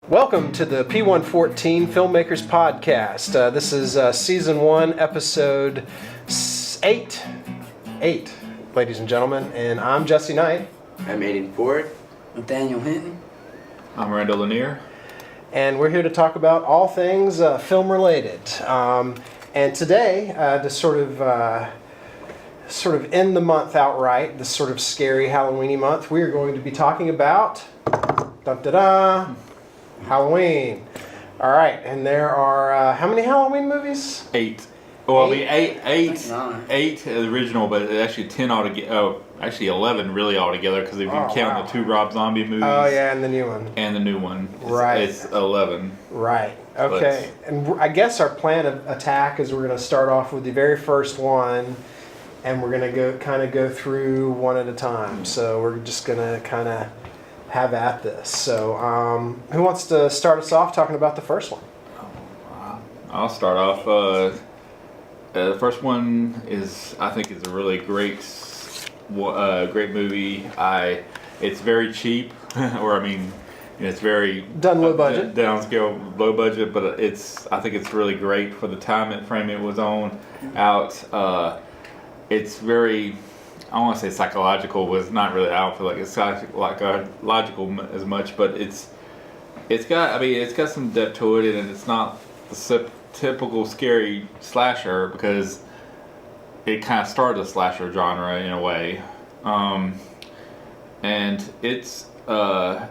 Welcome to the P114 Filmmakers podcast. This is season 1, episode 8, ladies and gentlemen, and I'm Jesse Knight. I'm Aiden Ford. Nathaniel Hinton. I'm Randall Lanier. And we're here to talk about all things film related. And today, to sort of end the month outright, this sort of scary Halloweeny month, we are going to be talking about Halloween. All right, and there are how many Halloween movies? 8. Well, Eight? eight original, but actually 10 altogether. Oh, actually 11 really altogether, because if you count the 2 Rob Zombie movies. Oh yeah, and the new one. And the new one. Right. It's 11. Right. Okay. And I guess our plan of attack is we're going to start off with the very first one, and we're going to go through one at a time. So we're just going to kind of have at this. So who wants to start us off talking about the first one? I'll start off. The first one I think is a really great movie. It's very cheap, it's very done low budget, downscale, low budget, but I think it's really great for the time frame it was out. It's very, I don't want to say psychological, but it's not really. I don't feel like it's logical as much, but it's got some depth to it, and it's not the typical scary slasher, because it kind of started the slasher genre in a way, and it's got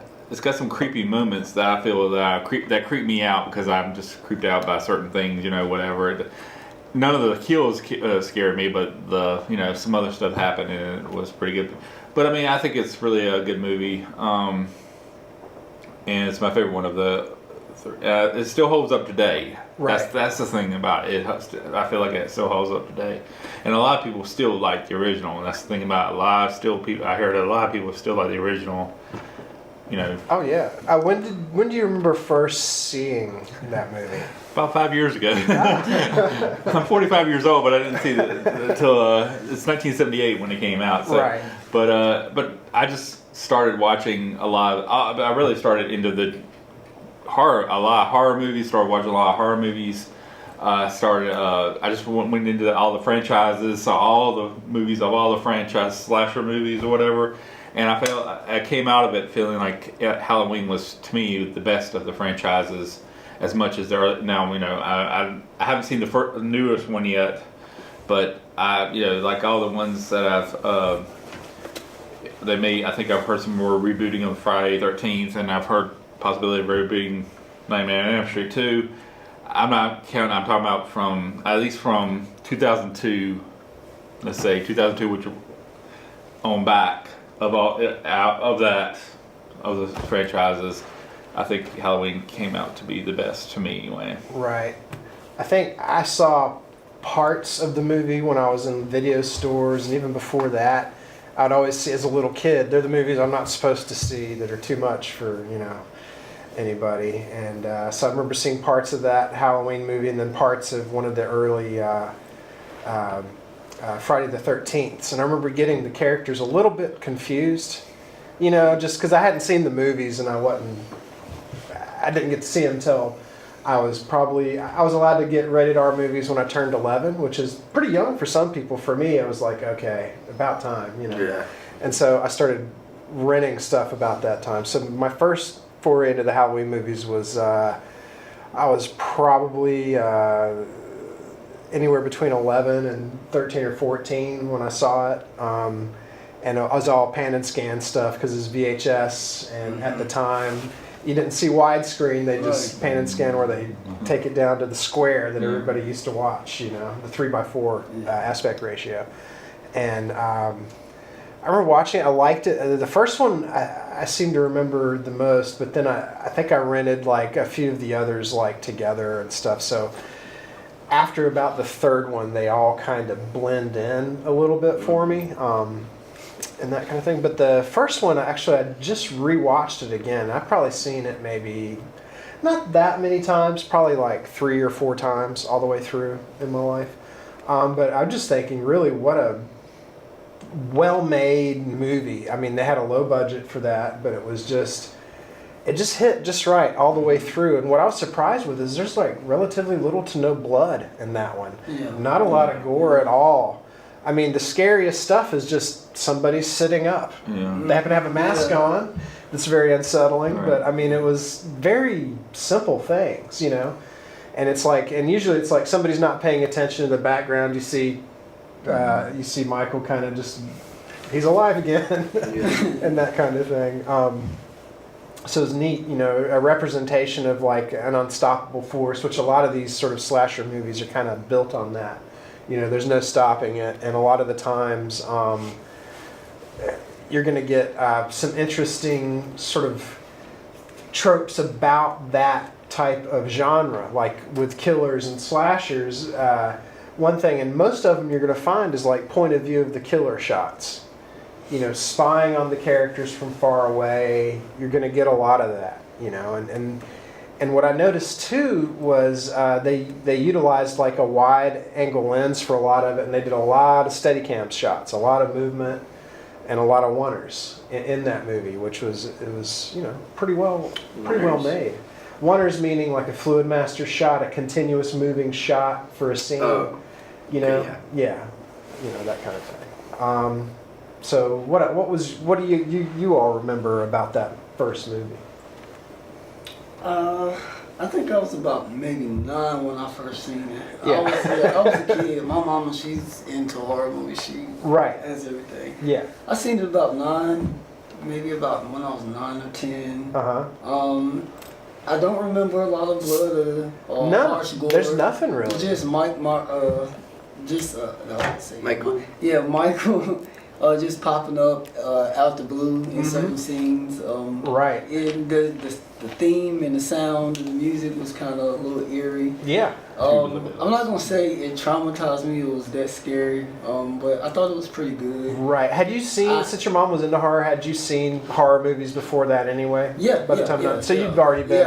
some creepy moments that I feel that creep me out, because I'm just creeped out by certain things, whatever. None of the kills scared me, but some other stuff happened and it was pretty good. But I think it's really a good movie, and it's my favorite one of the. It still holds up today. Right. That's the thing about it. I feel like it still holds up today, and a lot of people still like the original. And that's the thing about I heard a lot of people still like the original. Oh yeah. When do you remember first seeing that movie? About 5 years ago. I'm 45 years old, but I didn't see it until it's 1978 when it came out. So, right. But I just started watching a lot. I really started into a lot of horror movies. Started watching a lot of horror movies. I just went into all the franchises, saw all the movies of all the franchise slasher movies or whatever. And I came out of it feeling like Halloween was, to me, the best of the franchises, as much as there are now. I haven't seen the newest one yet, but like all the ones that they made. I think I've heard some more rebooting of Friday the 13th, and I've heard possibility of rebooting Nightmare on Elm Street 2. I'm not counting. I'm talking about from 2002. Let's say 2002, which on back. Of the franchises, I think Halloween came out to be the best to me anyway. Right. I think I saw parts of the movie when I was in video stores, and even before that, I'd always see, as a little kid, they're the movies I'm not supposed to see that are too much for anybody. And so I remember seeing parts of that Halloween movie, and then parts of one of the early Friday the 13th. And I remember getting the characters a little bit confused, just because I hadn't seen the movies, and I didn't get to see them until I was allowed to get rated R movies when I turned 11, which is pretty young for some people. For me, it was like, okay, about time, Yeah. And so I started renting stuff about that time. So my first foray into the Halloween movies was, I was probably anywhere between 11 and 13 or 14 when I saw it. And it was all pan and scan stuff because it's VHS, and at the time you didn't see widescreen. They just pan and scan where they take it down to the square that everybody used to watch, the 3:4 aspect ratio. And I remember watching it. I liked it. The first one I seem to remember the most, but then I think I rented like a few of the others like together and stuff. So after about the third one, they all kind of blend in a little bit for me, and that kind of thing. But the first one, actually, I just rewatched it again. I've probably seen it maybe not that many times, probably like 3 or 4 times all the way through in my life. But I'm just thinking, really, what a well-made movie. I mean, they had a low budget for that, but it was just it just hit just right all the way through. And what I was surprised with is there's like relatively little to no blood in that one. Yeah. Not a lot of gore at all. I mean, the scariest stuff is just somebody sitting up. Yeah. They happen to have a mask on. That's very unsettling. Right. But I mean, it was very simple things, you know. And it's like, and usually it's like somebody's not paying attention to the background. You see Michael kind of just, he's alive again, and that kind of thing. So it's neat, you know, a representation of like an unstoppable force, which a lot of these sort of slasher movies are kind of built on that. You know, there's no stopping it, and a lot of the times you're going to get some interesting sort of tropes about that type of genre, like with killers and slashers. One thing, and most of them you're going to find is like point of view of the killer shots. You know, spying on the characters from far away. You're going to get a lot of that, you know, and what I noticed too was they utilized like a wide angle lens for a lot of it, and they did a lot of Steadicam shots, a lot of movement, and a lot of oneers in that movie, which was you know pretty well made. Oneers meaning like a Fluid Master shot, a continuous moving shot for a scene. Oh, you know, okay, yeah, you know that kind of thing. So what do you all remember about that first movie? I think I was about maybe 9 when I first seen it. Yeah. I was a kid. My mama, she's into horror movies. She Right. has everything. Yeah. I seen it about 9, maybe about when I was 9 or 10. Uh-huh. I don't remember a lot of blood or No, harsh gore. there's nothing really. Just Michael. Yeah, Michael. Just popping up out the blue in certain scenes. Right. And the theme and the sound and the music was kind of a little eerie. Yeah. I'm not gonna say it traumatized me. It was that scary. But I thought it was pretty good. Right. Had you seen, since your mom was into horror, had you seen horror movies before that anyway? Yeah. By the time yeah, so you'd already been.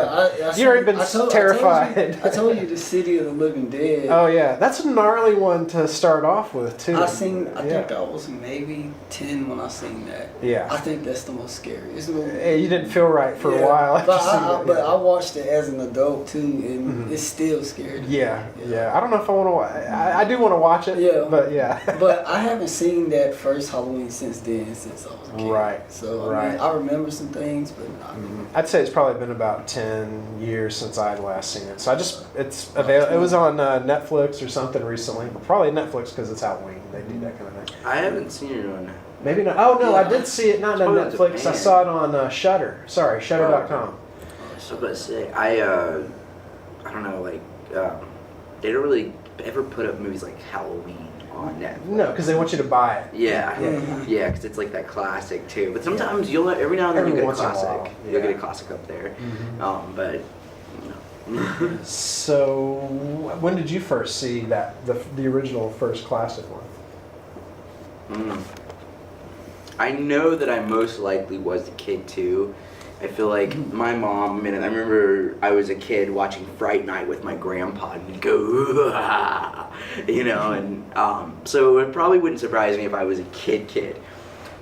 You'd already been terrified. I told you the City of the Living Dead. Oh yeah, that's a gnarly one to start off with too. I think I was maybe 10 when I seen that. Yeah. I think that's the most scariest movie. Yeah, you didn't feel right for a while. After seeing it. But I watched it as an adult too, and it's still scary. Yeah. I don't know if I want to. I do want to watch it. Yeah. But yeah. But I haven't seen that first Halloween since then, since I was a kid. Right. So I mean, I remember some things, but not. I'd say it's probably been about 10 years since I had last seen it. So it's available. It was on Netflix or something recently. Probably Netflix because it's Halloween. They do that kind of thing. I haven't seen it on. Maybe not. Oh no, Yeah. I did see it not on It's Netflix. Japan. I saw it on Shudder. Sorry, Shudder.com. I was about to say, I don't know, like, they don't really ever put up movies like Halloween on Netflix. No, because they want you to buy it. Yeah, Yeah. because it's like that classic too. But sometimes every now and then Every you get a once in a classic. while, You'll get yeah. a classic up there. But So when did you first see the original first classic one? I know that I most likely was a kid too. I feel like my mom, and I remember I was a kid watching Fright Night with my grandpa, and he'd go, "Ooh-ah," you know, and so it probably wouldn't surprise me if I was a kid.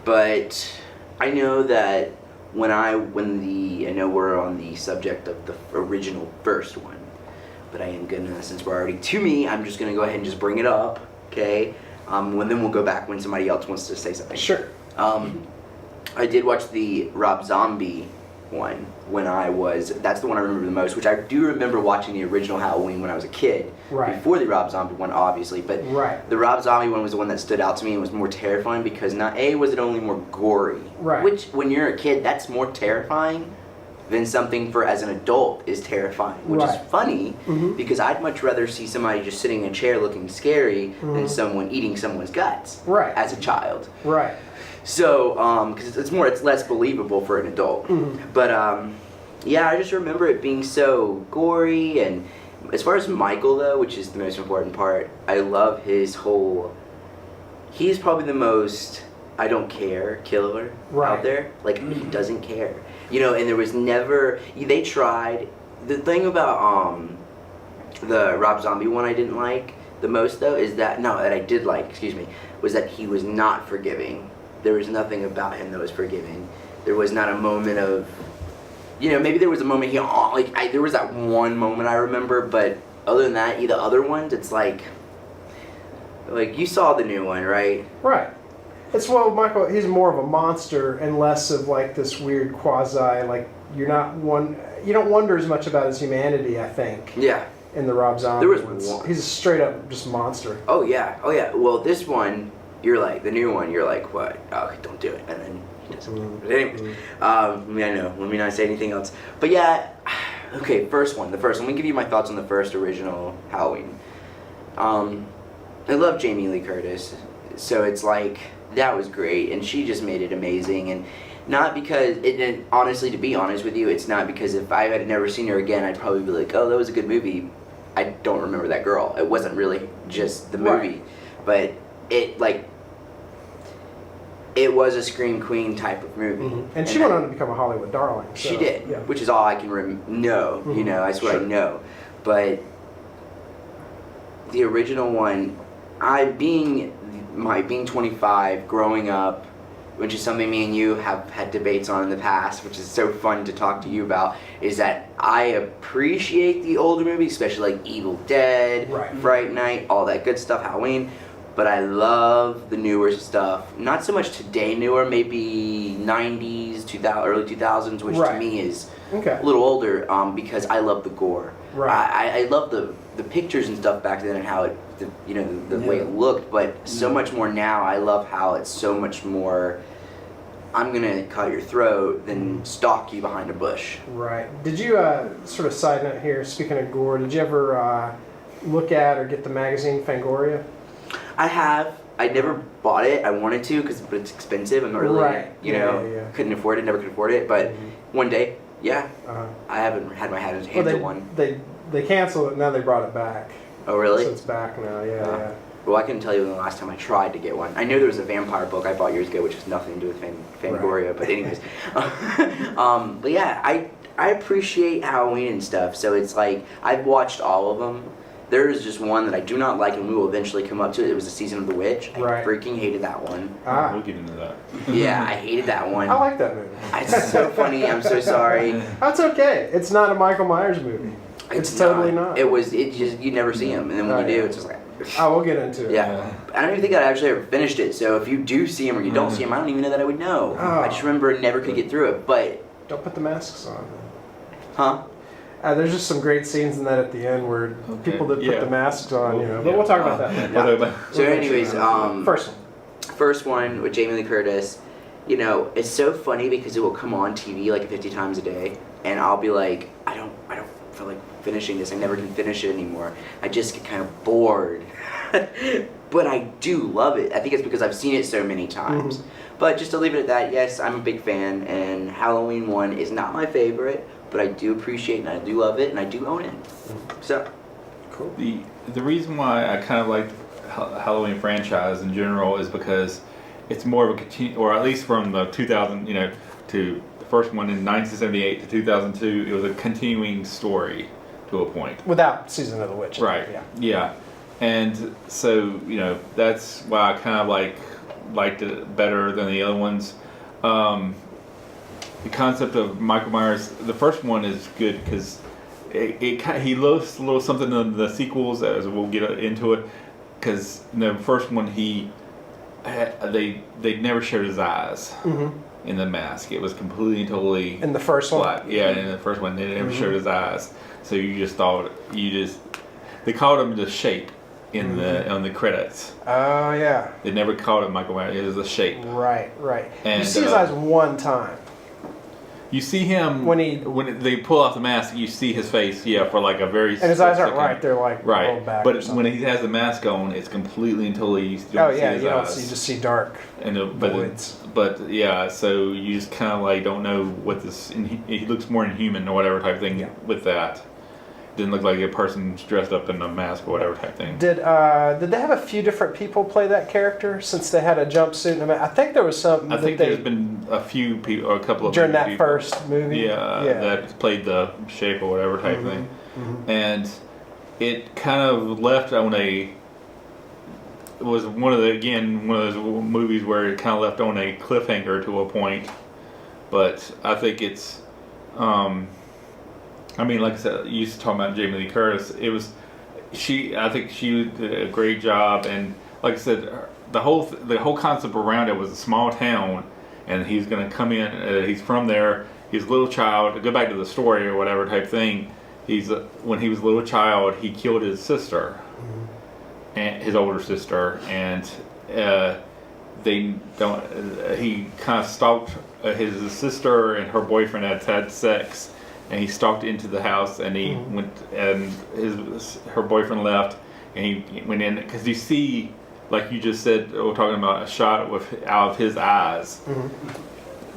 But I know that I know we're on the subject of the original first one, but I am gonna, since we're already to me, I'm just gonna go ahead and just bring it up, okay? And then we'll go back when somebody else wants to say something. Sure. I did watch the Rob Zombie one that's the one I remember the most, which I do remember watching the original Halloween when I was a kid. Right. Before the Rob Zombie one, obviously, but Right. the Rob Zombie one was the one that stood out to me and was more terrifying because not was it only more gory, Right. which when you're a kid, that's more terrifying than something for as an adult is terrifying, which is Right. funny because I'd much rather see somebody just sitting in a chair looking scary than someone eating someone's guts Right. as a child. Right. So, because it's less believable for an adult. But yeah, I just remember it being so gory. And as far as Michael though, which is the most important part, I love his whole. He's probably the most I don't care killer out there. Like he doesn't care, you know. And there was never they tried. The thing about the Rob Zombie one I didn't like the most though is that that I did like. Excuse me, was that he was not forgiving. There was nothing about him that was forgiving. There was not a moment of you know, maybe there was a moment there was that one moment I remember, but other than that, the other ones, it's like you saw the new one, right? Right. It's well, Michael. He's more of a monster and less of like this weird quasi. Like you don't wonder as much about his humanity. I think. Yeah. In the Rob Zombie There was ones, one. he's a straight up just monster. Oh yeah. Well, this one, you're like the new one. You're like, what? Oh, okay, don't do it. And then he does it. But anyways, I know. Let me not say anything else. But yeah. Okay, first one. Let me give you my thoughts on the first original Halloween. I love Jamie Lee Curtis, so it's like that was great, and she just made it amazing. And not because honestly, to be honest with you, it's not because if I had never seen her again, I'd probably be like, oh, that was a good movie. I don't remember that girl. It wasn't really just the movie, but it was a scream queen type of movie. And she went on to become a Hollywood darling. So, she did, yeah. which is all I can know. You know, that's what I know. But the original one, being 25, growing up, which is something me and you have had debates on in the past, which is so fun to talk to you about, is that I appreciate the older movies, especially like Evil Dead, Fright Night, all that good stuff, Halloween, but I love the newer stuff. Not so much today newer, maybe 90s, early 2000s, which to me is a little older, because I love the gore. I love the pictures and stuff back then and how it, the way it looked, but so much more now. I love how it's so much more, I'm gonna cut your throat than stalk you behind a bush. Right. Did you, sort of side note here, speaking of gore, did you ever look at or get the magazine Fangoria? I have. I never bought it. I wanted to but it's expensive. I'm not really, couldn't afford it, never could afford it, but one day, I haven't had my hands on one. They canceled it, and now they brought it back. Oh, really? So it's back now, yeah. Well, I couldn't tell you the last time I tried to get one. I knew there was a vampire book I bought years ago, which has nothing to do with Fangoria, but anyways. But yeah, I appreciate Halloween and stuff, so it's like, I've watched all of them. There is just one that I do not like, and we will eventually come up to it. It was the Season of the Witch. I freaking hated that one. We'll get into that. Yeah, I hated that one. I like that movie. It's so funny. I'm so sorry. That's okay. It's not a Michael Myers movie. It's totally not. It just, you never see him, and then when you do, it's just like... Oh, we'll get into it. Yeah. I don't even think I actually ever finished it, so if you do see him or you don't see him, I don't even know that I would know. I just remember never could get through it, but... Don't put the masks on. Huh? There's just some great scenes in that at the end where people that put the masks on, but we'll talk about that later. So anyways, first one with Jamie Lee Curtis, it's so funny because it will come on TV like 50 times a day, and I'll be like, I don't feel like finishing this. I never can finish it anymore. I just get kind of bored. But I do love it. I think it's because I've seen it so many times. But just to leave it at that, yes, I'm a big fan, and Halloween 1 is not my favorite, but I do appreciate it, and I do love it, and I do own it. So, cool. The reason why I kind of like the Halloween franchise in general is because it's more of a or at least from the 2000, to the first one in 1978 to 2002, it was a continuing story to a point. Without Season of the Witch. Right. Yeah. And so, that's why I kind of liked it better than the other ones. The concept of Michael Myers, the first one is good because he lost a little something in the sequels, as we'll get into it. Because the first one, they never showed his eyes in the mask. It was completely and totally in the first black. one. Yeah, in the first one, they never showed his eyes. So you just thought they called him the shape in on the credits. Oh yeah. They never called him Michael Myers. It was the shape. Right. And you see his eyes one time. You see him when they pull off the mask. You see his face, for like a very. And his eyes aren't right; they're like right. rolled back. But when he has the mask on, it's completely and totally. You don't see his eyes. You just see dark. Voids. But yeah, so you just kind of don't know what this. He looks more inhuman or whatever type thing with that. Didn't look like a person dressed up in a mask or whatever type thing. Did they have a few different people play that character since they had a jumpsuit? I think there was some. I think there's been a few people, or a couple of during that people, first movie. That played the shape or whatever type thing, and it kind of left on a. It was one of those movies where it kind of left on a cliffhanger to a point, but I think it's I mean, like I said, you used to talk about Jamie Lee Curtis. I think she did a great job, and like I said, the whole concept around it was a small town, and he's going to come in. He's from there. He's a little child. To go back to the story or whatever type thing, when he was a little child, he killed his sister, and his older sister, and he kind of stalked his sister and her boyfriend had sex. And he stalked into the house, and he went, and her boyfriend left, and he went in because you see, like you just said, we're talking about a shot out of his eyes.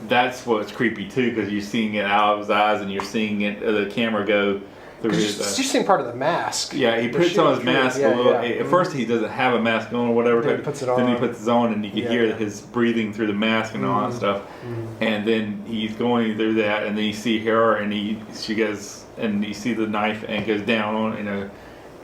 That's what's creepy too, because you're seeing it out of his eyes, and you're seeing it the camera go through his. You're seeing part of the mask. Yeah, he puts on his mask a little. At first, he doesn't have a mask on or whatever. Then he puts it on. Then he puts it on, and you can hear his breathing through the mask and all that stuff. And then he's going through that, and then you see her, and she goes, and you see the knife, and it goes down on,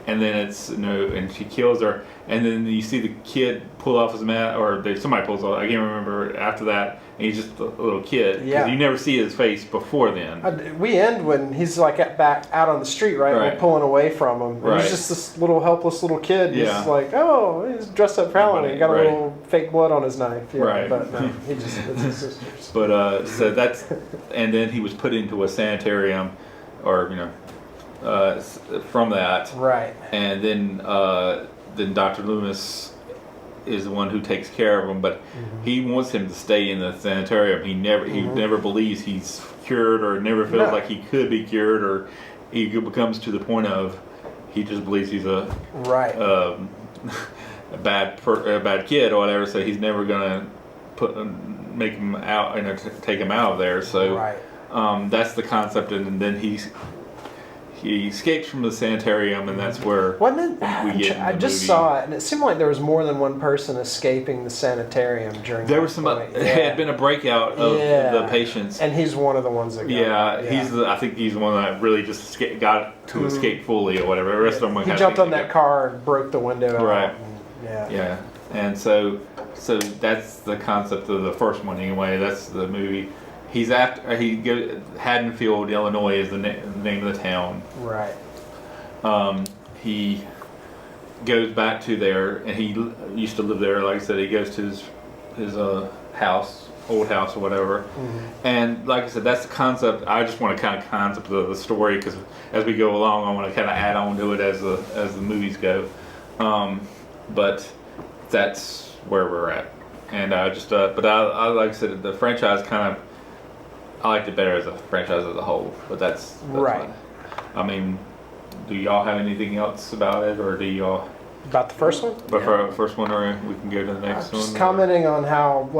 and then it's and she kills her, and then you see the kid pull off his mask, or somebody pulls off. I can't remember after that. And he's just a little kid. Yeah. You never see his face before then. We end when he's like back out on the street, right? We're pulling away from him. And he's just this little helpless little kid. Yeah. He's like, oh, he's dressed up for Halloween. Got a little fake blood on his knife. Yeah, right. But no, it's his sister's. But so that's, and then he was put into a sanitarium, or from that. Right. And then Dr. Loomis is the one who takes care of him, but he wants him to stay in the sanitarium. He never believes he's cured, or never feels like he could be cured, or he becomes to the point of he just believes he's a bad kid or whatever. So he's never gonna make him out, take him out of there. So that's the concept, and then he escapes from the sanitarium, and that's where we get. I just saw it, and it seemed like there was more than one person escaping the sanitarium during. There was there had been a breakout of the patients, and he's one of the ones that got I think he's the one that really just got to escape fully or whatever. The rest of them he jumped on that car and broke the window out. Right. And, and so that's the concept of the first one anyway. That's the movie. He's Haddonfield, Illinois is the name of the town. Right. He goes back to there, and he used to live there. Like I said, he goes to his house, old house or whatever. And like I said, that's the concept. I just want to kind of concept of the story, because as we go along, I want to kind of add on to it as the movies go. But that's where we're at. And I like I said, the franchise I liked it better as a franchise as a whole, but that's right. I mean, do y'all have anything else about it, or do y'all about the first one? But for first one, or we can go to the next one. Just commenting on how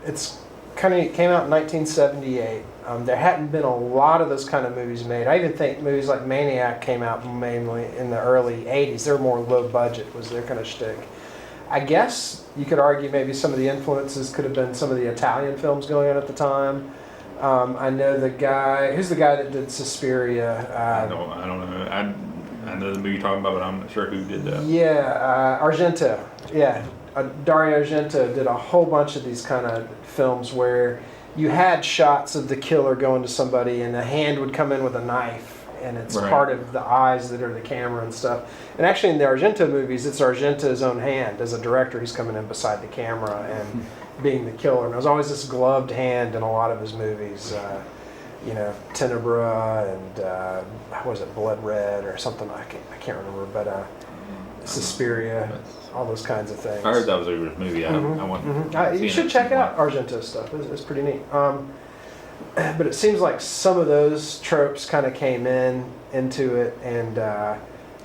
it's came out in 1978. There hadn't been a lot of those kind of movies made. I even think movies like Maniac came out mainly in the early 80s. They were more low budget, was their kind of shtick. I guess you could argue maybe some of the influences could have been some of the Italian films going on at the time. I know who's the guy that did Suspiria? I don't know. I know the movie you're talking about, but I'm not sure who did that. Yeah, Argento. Yeah, Dario Argento did a whole bunch of these kind of films where you had shots of the killer going to somebody, and a hand would come in with a knife, and it's part of the eyes that are the camera and stuff. And actually in the Argento movies, it's Argento's own hand. As a director, he's coming in beside the camera and being the killer. And there's always this gloved hand in a lot of his movies. Tenebra and what was it, Blood Red or something, I can't remember, but Suspiria, all those kinds of things. I heard that was a good movie. I want you should check out Argento stuff. It's pretty neat. But it seems like some of those tropes kind of came into it and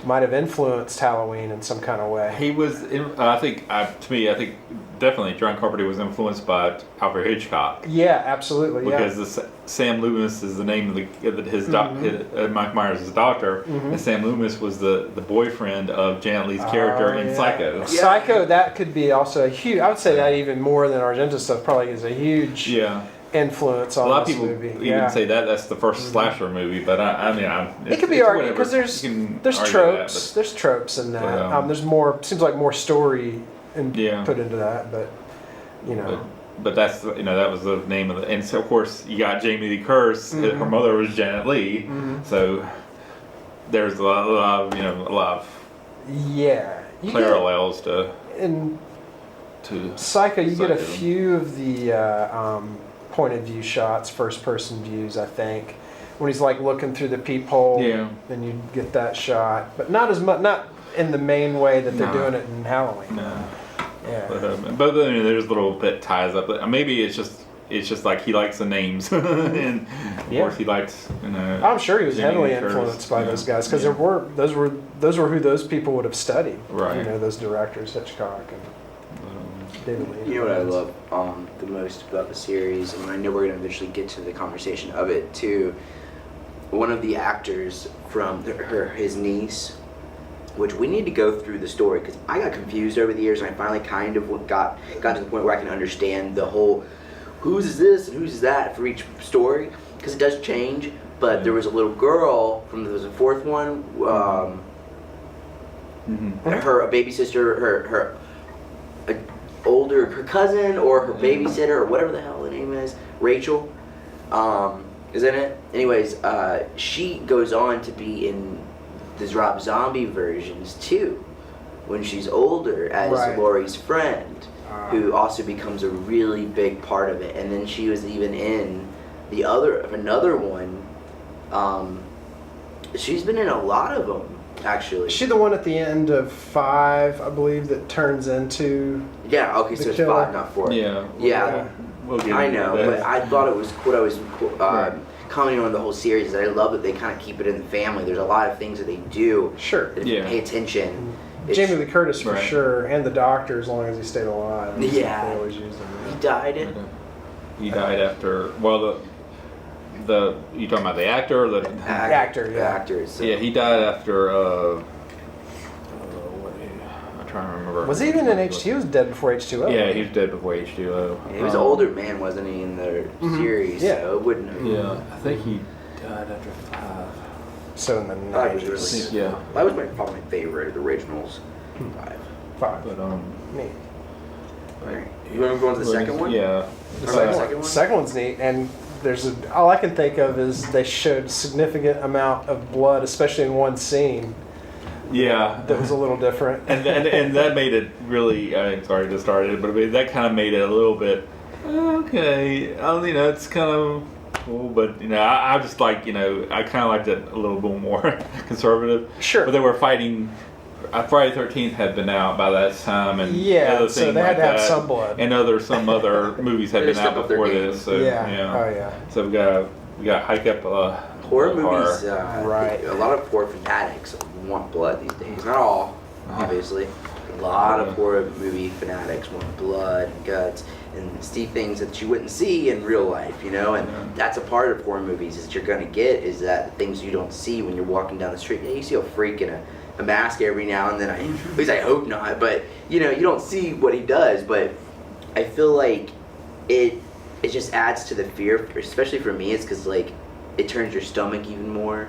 might have influenced Halloween in some kind of way. He was, I think definitely John Carpenter was influenced by Alfred Hitchcock. Yeah, absolutely. Because Sam Loomis is the name of Mike Myers' doctor, and Sam Loomis was the boyfriend of Janet Leigh's character in Psycho. Yeah. Psycho, that could be also a huge. I would say that even more than Argento stuff probably is a huge influence on a lot of this people movie. Even say that's the first slasher movie, but it could be argued because there's tropes. There's tropes in that. There's more. Seems like more story put into that, but but that's that was the name of it. And so of course you got Jamie Lee Curtis. Her mother was Janet Leigh. So there's a lot of Yeah. parallels to Psycho, you get a Psycho. few of the point of view shots, first person views, I think. When he's like looking through the peephole, Yeah. then you get that shot. But not as much, not in the main way that they're No. doing it in Halloween. No. Yeah. But then there's little bit ties up. Maybe it's just like he likes the names, and of Yeah. course he likes I'm sure he was Jamie heavily Lee Curtis. influenced by Yeah. those guys because Yeah. those were who those people would have studied. Right. Those directors, Hitchcock and David Lean. You know what I love the most about the series, and I know we're going to eventually get to the conversation of it too. One of the actors from his niece, which we need to go through the story because I got confused over the years, and I finally kind of got to the point where I can understand the whole who's this and who's that for each story because it does change. But there was a little girl from there was a fourth one. Her baby sister, her her cousin or her babysitter or whatever the hell the name is, Rachel, is in it. Anyways, she goes on to be in the Rob Zombie versions too, when she's older as Right. Laurie's friend, who also becomes a really big part of it. And then she was even in another one. She's been in a lot of them. Actually, Is she the one at the end of 5, I believe, that turns into? yeah. Okay, The so it's killer? 5, not 4. Yeah. Yeah. We'll get I into know, that. but I thought it was what I was Right. commenting on the whole series. Is that I love that they kind of keep it in the family. There's a lot of things that they do Sure. that if you Yeah. pay attention. it's- Jamie Lee Curtis for Right. sure, and the Doctor as long as he stayed alive. Yeah. They always use him. He died. He died after. Well, the you talking about the actor or the Actor, yeah. Actors. So. Yeah, he died after. I'm trying to remember. Was he even in H2? He was dead before H2O. Yeah, he was dead before H2O. He was an older man, wasn't he, in the series? Yeah. So it wouldn't have. Yeah, I think he died after 5. So in the Five was 90s. really Yeah. That was probably my favorite of the originals. 5. 5. But Neat. Alright. You want to go on to the second one? Yeah. The Or second, the one. second one? Second one's neat, and all I can think of is they showed significant amount of blood, especially in one scene Yeah. that was a little different. and that made it really. Sorry to start it, but that kind of made it a little bit okay. It's kind of cool, but I just like I kind of liked it a little bit more conservative. Sure. But they were fighting. Friday the 13th had been out by that time, and Yeah, other so things they had like to have that. some blood. And some other movies had They been stepped out up their before game. this. So, Yeah. Oh yeah. So we got hike up Horror movies, Right. a lot of horror fanatics want blood these days. Not all, obviously. A lot of horror movie fanatics want blood and guts and see things that you wouldn't see in real life, and that's a part of horror movies is that you're going to get is that things you don't see when you're walking down the street. Yeah, you see a freak in a mask every now and then. At least I hope not, but you don't see what he does, but I feel like it just adds to the fear, especially for me. It's because it turns your stomach even more.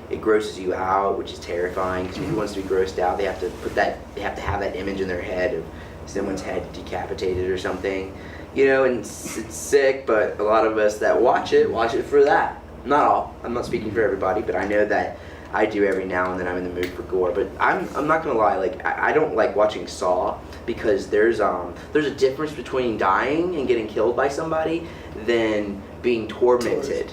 It grosses you out, which is terrifying. Because who wants to be grossed out? They have to have that image in their head of someone's head decapitated or something, and it's sick. But a lot of us that watch it for that. Not all. I'm not speaking for everybody, but I know that I do every now and then. I'm in the mood for gore, but I'm not gonna lie. I don't like watching Saw because there's a difference between dying and getting killed by somebody than being tormented.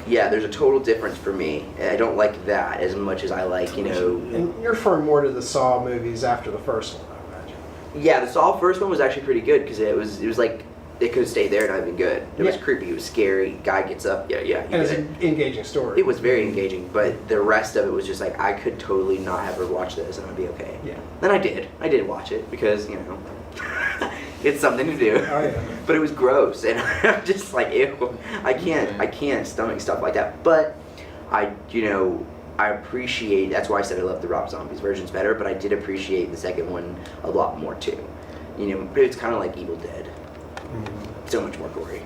Yeah, there's a total difference for me. And I don't like that as much as I like, And you're referring more to the Saw movies after the first one, I imagine. Yeah, the Saw first one was actually pretty good because it was like it could have stayed there and not been good. It was Yeah. creepy. It was scary. Guy gets up. Yeah. You And it's get it. an engaging story. It was very engaging, but the rest of it was just like I could totally not have her watch this and I'd be okay. Yeah. Then I did watch it because it's something to do. Oh yeah. But it was gross, and I'm just like, ew. I can't stomach stuff like that. But I appreciate. That's why I said I love the Rob Zombies versions better. But I did appreciate the second one a lot more too. But it's kind of like Evil Dead. So much more gory.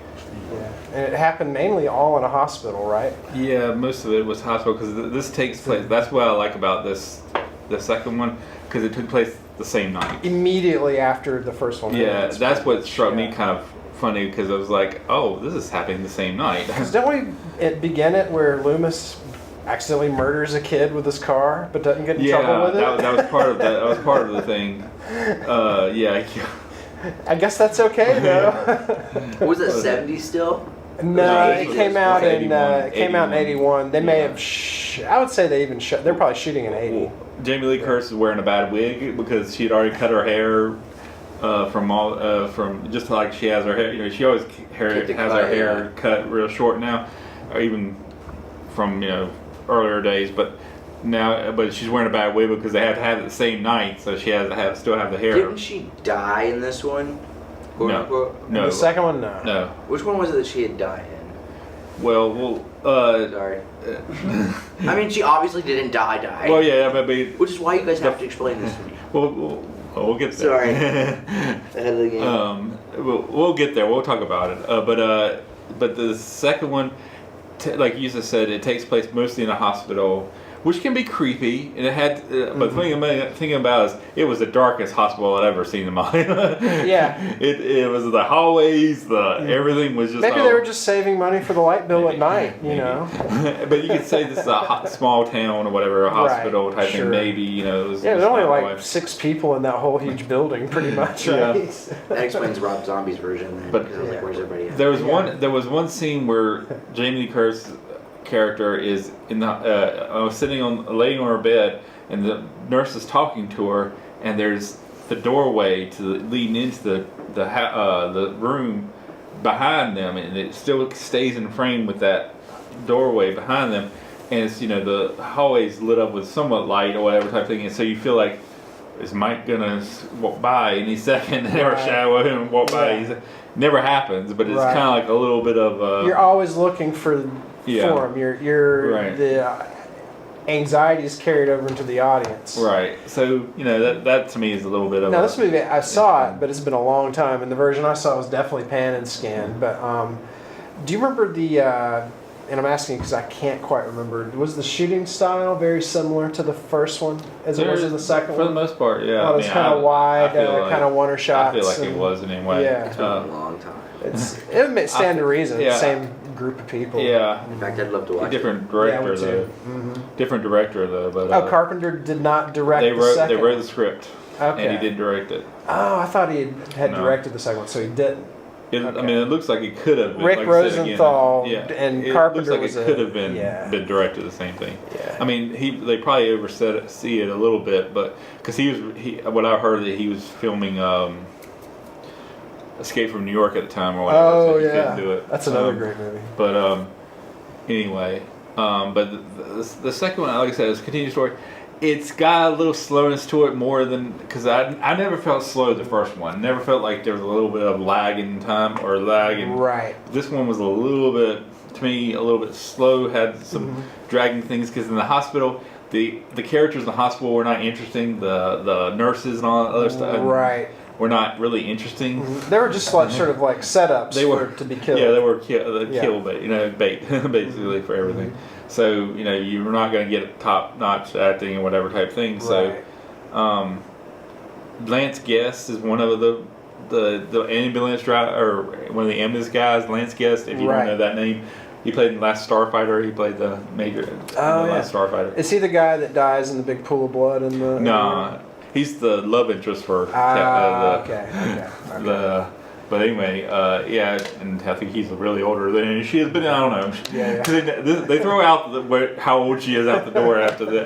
Yeah. And it happened mainly all in a hospital, right? Yeah, most of it was hospital because this takes place. That's what I like about the second one, because it took place the same night. Immediately after the first one. Yeah, that's what struck me Yeah. kind of funny because I was like, oh, this is happening the same night. Because don't we begin it where Loomis accidentally murders a kid with his car, but doesn't get in trouble with it? that was part of that. That was part of the thing. Yeah. I guess that's okay though. Was it 70s still? No, It it was came out in 81. They may have. I would say they even shot. They're probably shooting in '80. Jamie Lee Curtis is wearing a bad wig because she had already cut her hair from just like she has her hair. You know, she always has her hair cut real short now, or even from earlier days. But she's wearing a bad wig because they have to have it the same night, so she has to still have the hair. Didn't she die in this one? No. The second one, no. No. Which one was it that she had died in? Well, Sorry. I mean, she obviously didn't die. Well, yeah, but which is why you guys have to explain this to me. we'll get there. Sorry. Ahead of the game. We'll get there. We'll talk about it. But the second one, like you just said, it takes place mostly in a hospital, which can be creepy. And it had, but thinking about it, it was the darkest hospital I'd ever seen in my life. Yeah. It was the hallways, everything was just. Maybe they were just saving money for the light bill at night, But you could say this is a small town or whatever, a hospital type thing. Maybe it was. Yeah, there's only like 6 people in that whole huge building, pretty much, right? That explains Rob Zombie's version. Then, but I was like, where's everybody at? There was one scene where Jamie Lee Curtis' character is in the laying on her bed, and the nurse is talking to her, and there's the doorway leading into the room behind them, and it still stays in frame with that doorway behind them, and it's the hallway's lit up with somewhat light or whatever type thing, and so you feel like, is Mike gonna walk by any second or shadow him and walk by? Never happens, but it's kind of like a little bit of you're always looking for him. The anxiety is carried over into the audience. Right. So that to me is a little bit of. Now this movie, I saw it, but it's been a long time, and the version I saw was definitely pan and scan. But do you remember the? And I'm asking because I can't quite remember. Was the shooting style very similar to the first one as it was in the second one? For the most part, yeah. Well, it was kind of wide, kind of one-er shots. I feel like it was in any way. Yeah. It's been a long time. It may stand to reason. Yeah. Same group of people. Yeah. In fact, I'd love to watch different director Yeah, though. Different director though. But Carpenter did not direct the second. They wrote the script. Okay. And he did direct it. Oh, I thought he had directed the second one, so he didn't. I mean, it looks like it could have been. Rick like Rosenthal and Carpenter it looks like it could have been directed the same thing. Yeah. I mean, they probably see it a little bit, but because what I heard that he was filming Escape from New York at the time or whatever. Oh so he yeah, couldn't do it. That's another great movie. But anyway, but the second one, like I said, is a continued story. It's got a little slowness to it more than because I never felt slow the first one. Never felt like there was a little bit of lag in time or lag in. Right. This one was a little bit, to me, a little bit slow. Had some dragging things because in the hospital, the characters in the hospital were not interesting. The nurses and all that other stuff. Right. Were not really interesting. They were just like sort of like setups to be killed. Yeah, they were kill bait, bait basically for everything. So you're not going to get top notch acting or whatever type thing. So, Lance Guest is one of the ambulance driver or one of the ambulance guys. Lance Guest, if you don't know that name, he played in The Last Starfighter. He played the major in The Last Starfighter. Is he the guy that dies in the big pool of blood in the? No. He's the love interest for okay. But anyway, and I think he's really older than she has been. I don't know. Yeah. They throw out how old she is out the door after the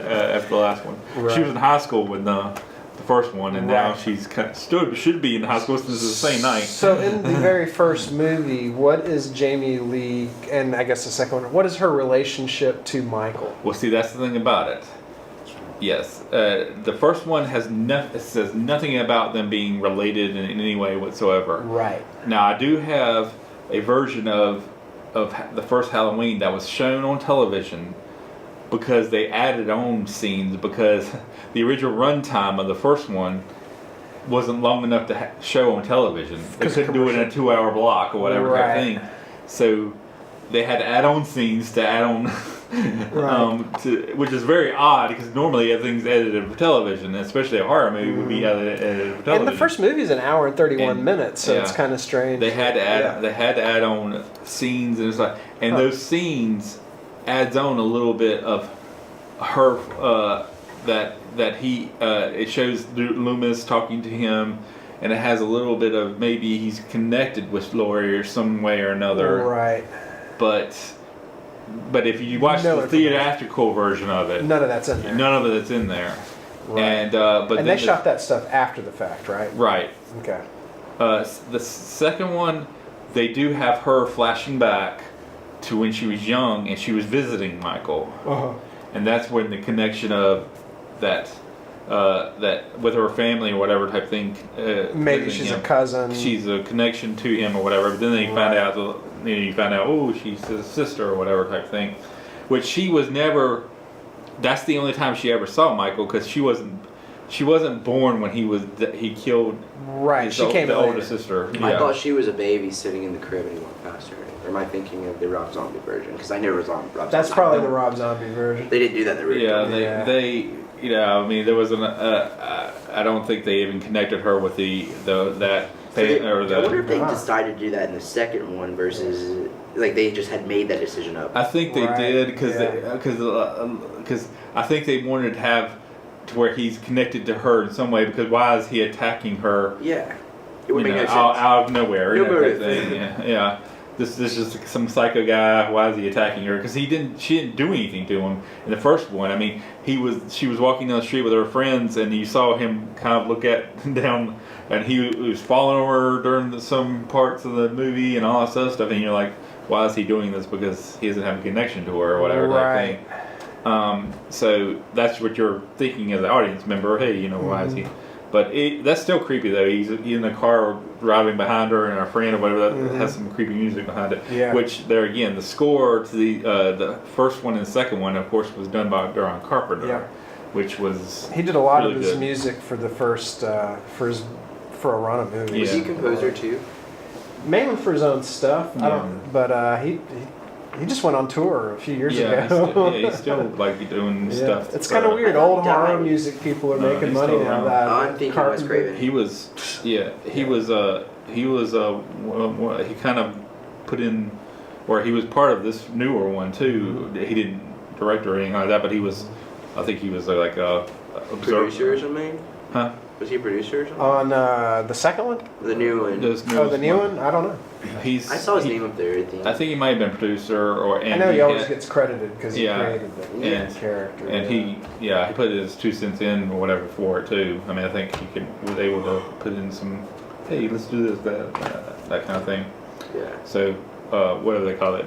last one. Right. She was in high school when the first one, and now she's should be in high school since it's the same night. So in the very first movie, what is Jamie Lee, and I guess the second one, what is her relationship to Michael? Well, see, that's the thing about it. Yes, the first one says nothing about them being related in any way whatsoever. Right. Now I do have a version of the first Halloween that was shown on television because they added on scenes because the original runtime of the first one wasn't long enough to show on television. They couldn't do it in a 2-hour block or whatever type thing. So they had to add on scenes to add on which is very odd because normally everything's edited for television, especially a horror movie would be edited for television. And the first movie is an hour and 31 And, minutes, so yeah. it's kind of strange. They had to add on scenes and it's like, and those scenes adds on a little bit of her that he it shows Loomis talking to him, and it has a little bit of maybe he's connected with Laurie or some way or another. Right. But if you watch the theatrical version of it, none of that's in there. None of it's in there. Right. And and they shot that stuff after the fact, right? Right. Okay. The second one, they do have her flashing back to when she was young and she was visiting Michael, and that's when the connection of that with her family or whatever type thing. Maybe she's a cousin. She's a connection to him or whatever. But then they find out, you find out, oh, she's his sister or whatever type thing, which she was never. That's the only time she ever saw Michael because she wasn't born when he killed. Right, she came the later. older sister. I thought she was a baby sitting in the crib and he walked past her. Or am I thinking of the Rob Zombie version? Because I never was on Rob Zombie. That's probably the Rob Zombie version. They didn't do that in the original. Yeah, they I mean, there was I don't think they even connected her with I wonder if they decided to do that in the second one versus like they just had made that decision up. I think they did because I think they wanted to have to where he's connected to her in some way because why is he attacking her? Yeah, it would make no sense. Out of nowhere. No motive. Thing. Yeah. This is just some psycho guy. Why is he attacking her? Because she didn't do anything to him in the first one. I mean, she was walking down the street with her friends, and you saw him kind of look down, and he was following her during some parts of the movie and all that stuff. And you're like, why is he doing this? Because he doesn't have a connection to her or whatever. Right. That thing. So that's what you're thinking as an audience member. Hey, why is he? But that's still creepy though. He's in the car driving behind her and her friend or whatever that has some creepy music behind it. Yeah. Which there again, the score to the first one and the second one, of course, was done by John Carpenter, Yeah. which was He did a lot really of his good. music for the first for a run of movies. Was he composer too? Mainly for his own stuff. I don't. But he just went on tour a few years ago. he's still like doing stuff. It's kind of weird. I thought Old he horror died. music people are No, making he's money still now. around. I'm thinking Wes Craven. He was he kind of put in, or he was part of this newer one too. He didn't direct or anything like that, but I think he was like a Producer or something? Huh? Was he a producer or something? On the second one? The new one. The new one? I don't know. I saw his name up there at the end. I think he might have been producer I know he always gets credited because he Yeah. created the character. And he put his 2 cents in or whatever for it too. I mean, I think he was able to put in some, hey, let's do this, that kind of thing. Yeah. So, whatever they call it,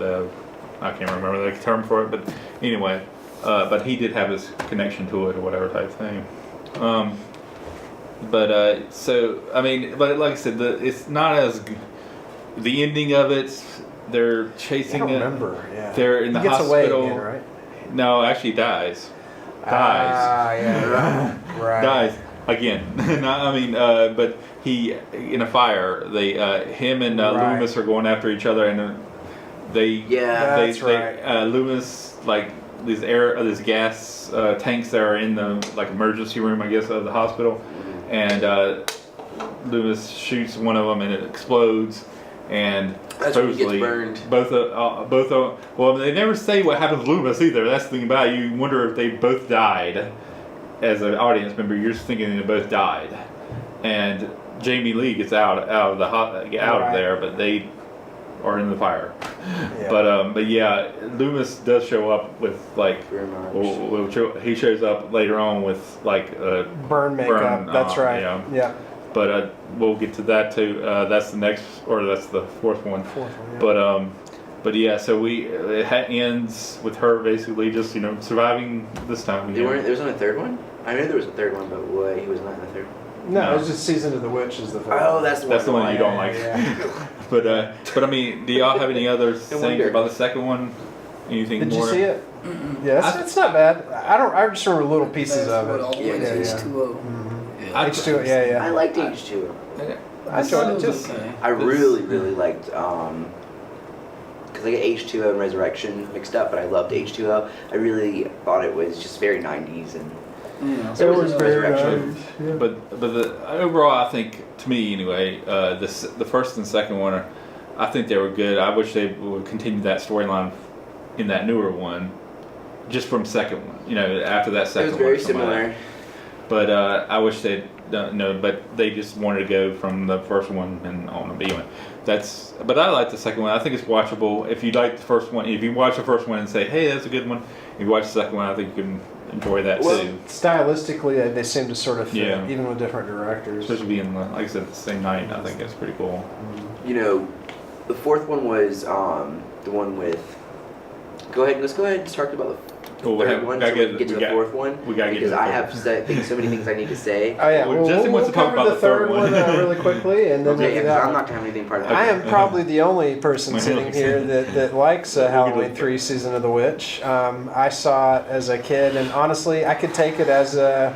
I can't remember the term for it, but anyway, but he did have his connection to it or whatever type thing. So I mean, but like I said, it's not as the ending of it. They're chasing I don't it. remember. Yeah. They're in the he gets hospital. away again, right? No, actually dies. Yeah. Right. Dies again. But he in a fire. They him and Right. Loomis are going after each other, and That's right. Loomis like these gas tanks that are in the like emergency room, I guess, of the hospital, and Loomis shoots one of them and it explodes, and That's when he gets supposedly burned. well, they never say what happened to Loomis either. That's the thing about it. You wonder if they both died. As an audience member, you're just thinking they both died, and Jamie Lee gets out of there, but they are in the fire. Yeah. But yeah, Loomis does show up with like, Very much. he shows up later on with like Burn makeup. That's right. Yeah. But we'll get to that too. That's the next, or that's the fourth one. Yeah. But yeah, so it ends with her basically just surviving this time. There was on a third one? I knew there was a third one, but what? He was not in the third one. No, it was just Season of the Witch is the first. Oh, that's the one. you don't like. Yeah. But I mean, do y'all have any other things wonder. about the second one? Anything Did more? you see it? Yeah, it's not bad. I just remember little pieces of it. All the way to H2O. Yeah. H2O, yeah. I liked H2O. I enjoyed it too. Okay. I really liked because I get H2O and Resurrection mixed up, but I loved H2O. I really thought it was just very 90s and. Yeah. So It was very Resurrection. nice. Yeah. But the overall, I think, to me anyway, the first and second one I think they were good. I wish they would continue that storyline in that newer one, just from second one. You know, after that It second was very one. something like similar. that. But I wish they'd done, no, but they just wanted to go from the first one and on. But anyway, but I like the second one. I think it's watchable. If you like the first one, if you watch the first one and say, hey, that's a good one, if you watch the second one, I think you can enjoy that Well, too. stylistically, they seem to sort of fit, Yeah. even with different directors. Especially being, like I said, the same night. I think that's pretty cool. You know, the fourth one was the one with. Let's go ahead and talk about the Well, we third have- one. gotta So we get- can get to we the got- fourth one. we gotta get to because the I fourth have so many things I need to say. Oh yeah, Well, Justin wants to talk cover about the third one. really quickly, and then Okay, we'll do because that I'm one. not gonna have anything part of I that. am probably the only person My sitting feelings. here that likes We'll get Halloween to- 3 Season of the Witch. I saw it as a kid, and honestly, I could take it as a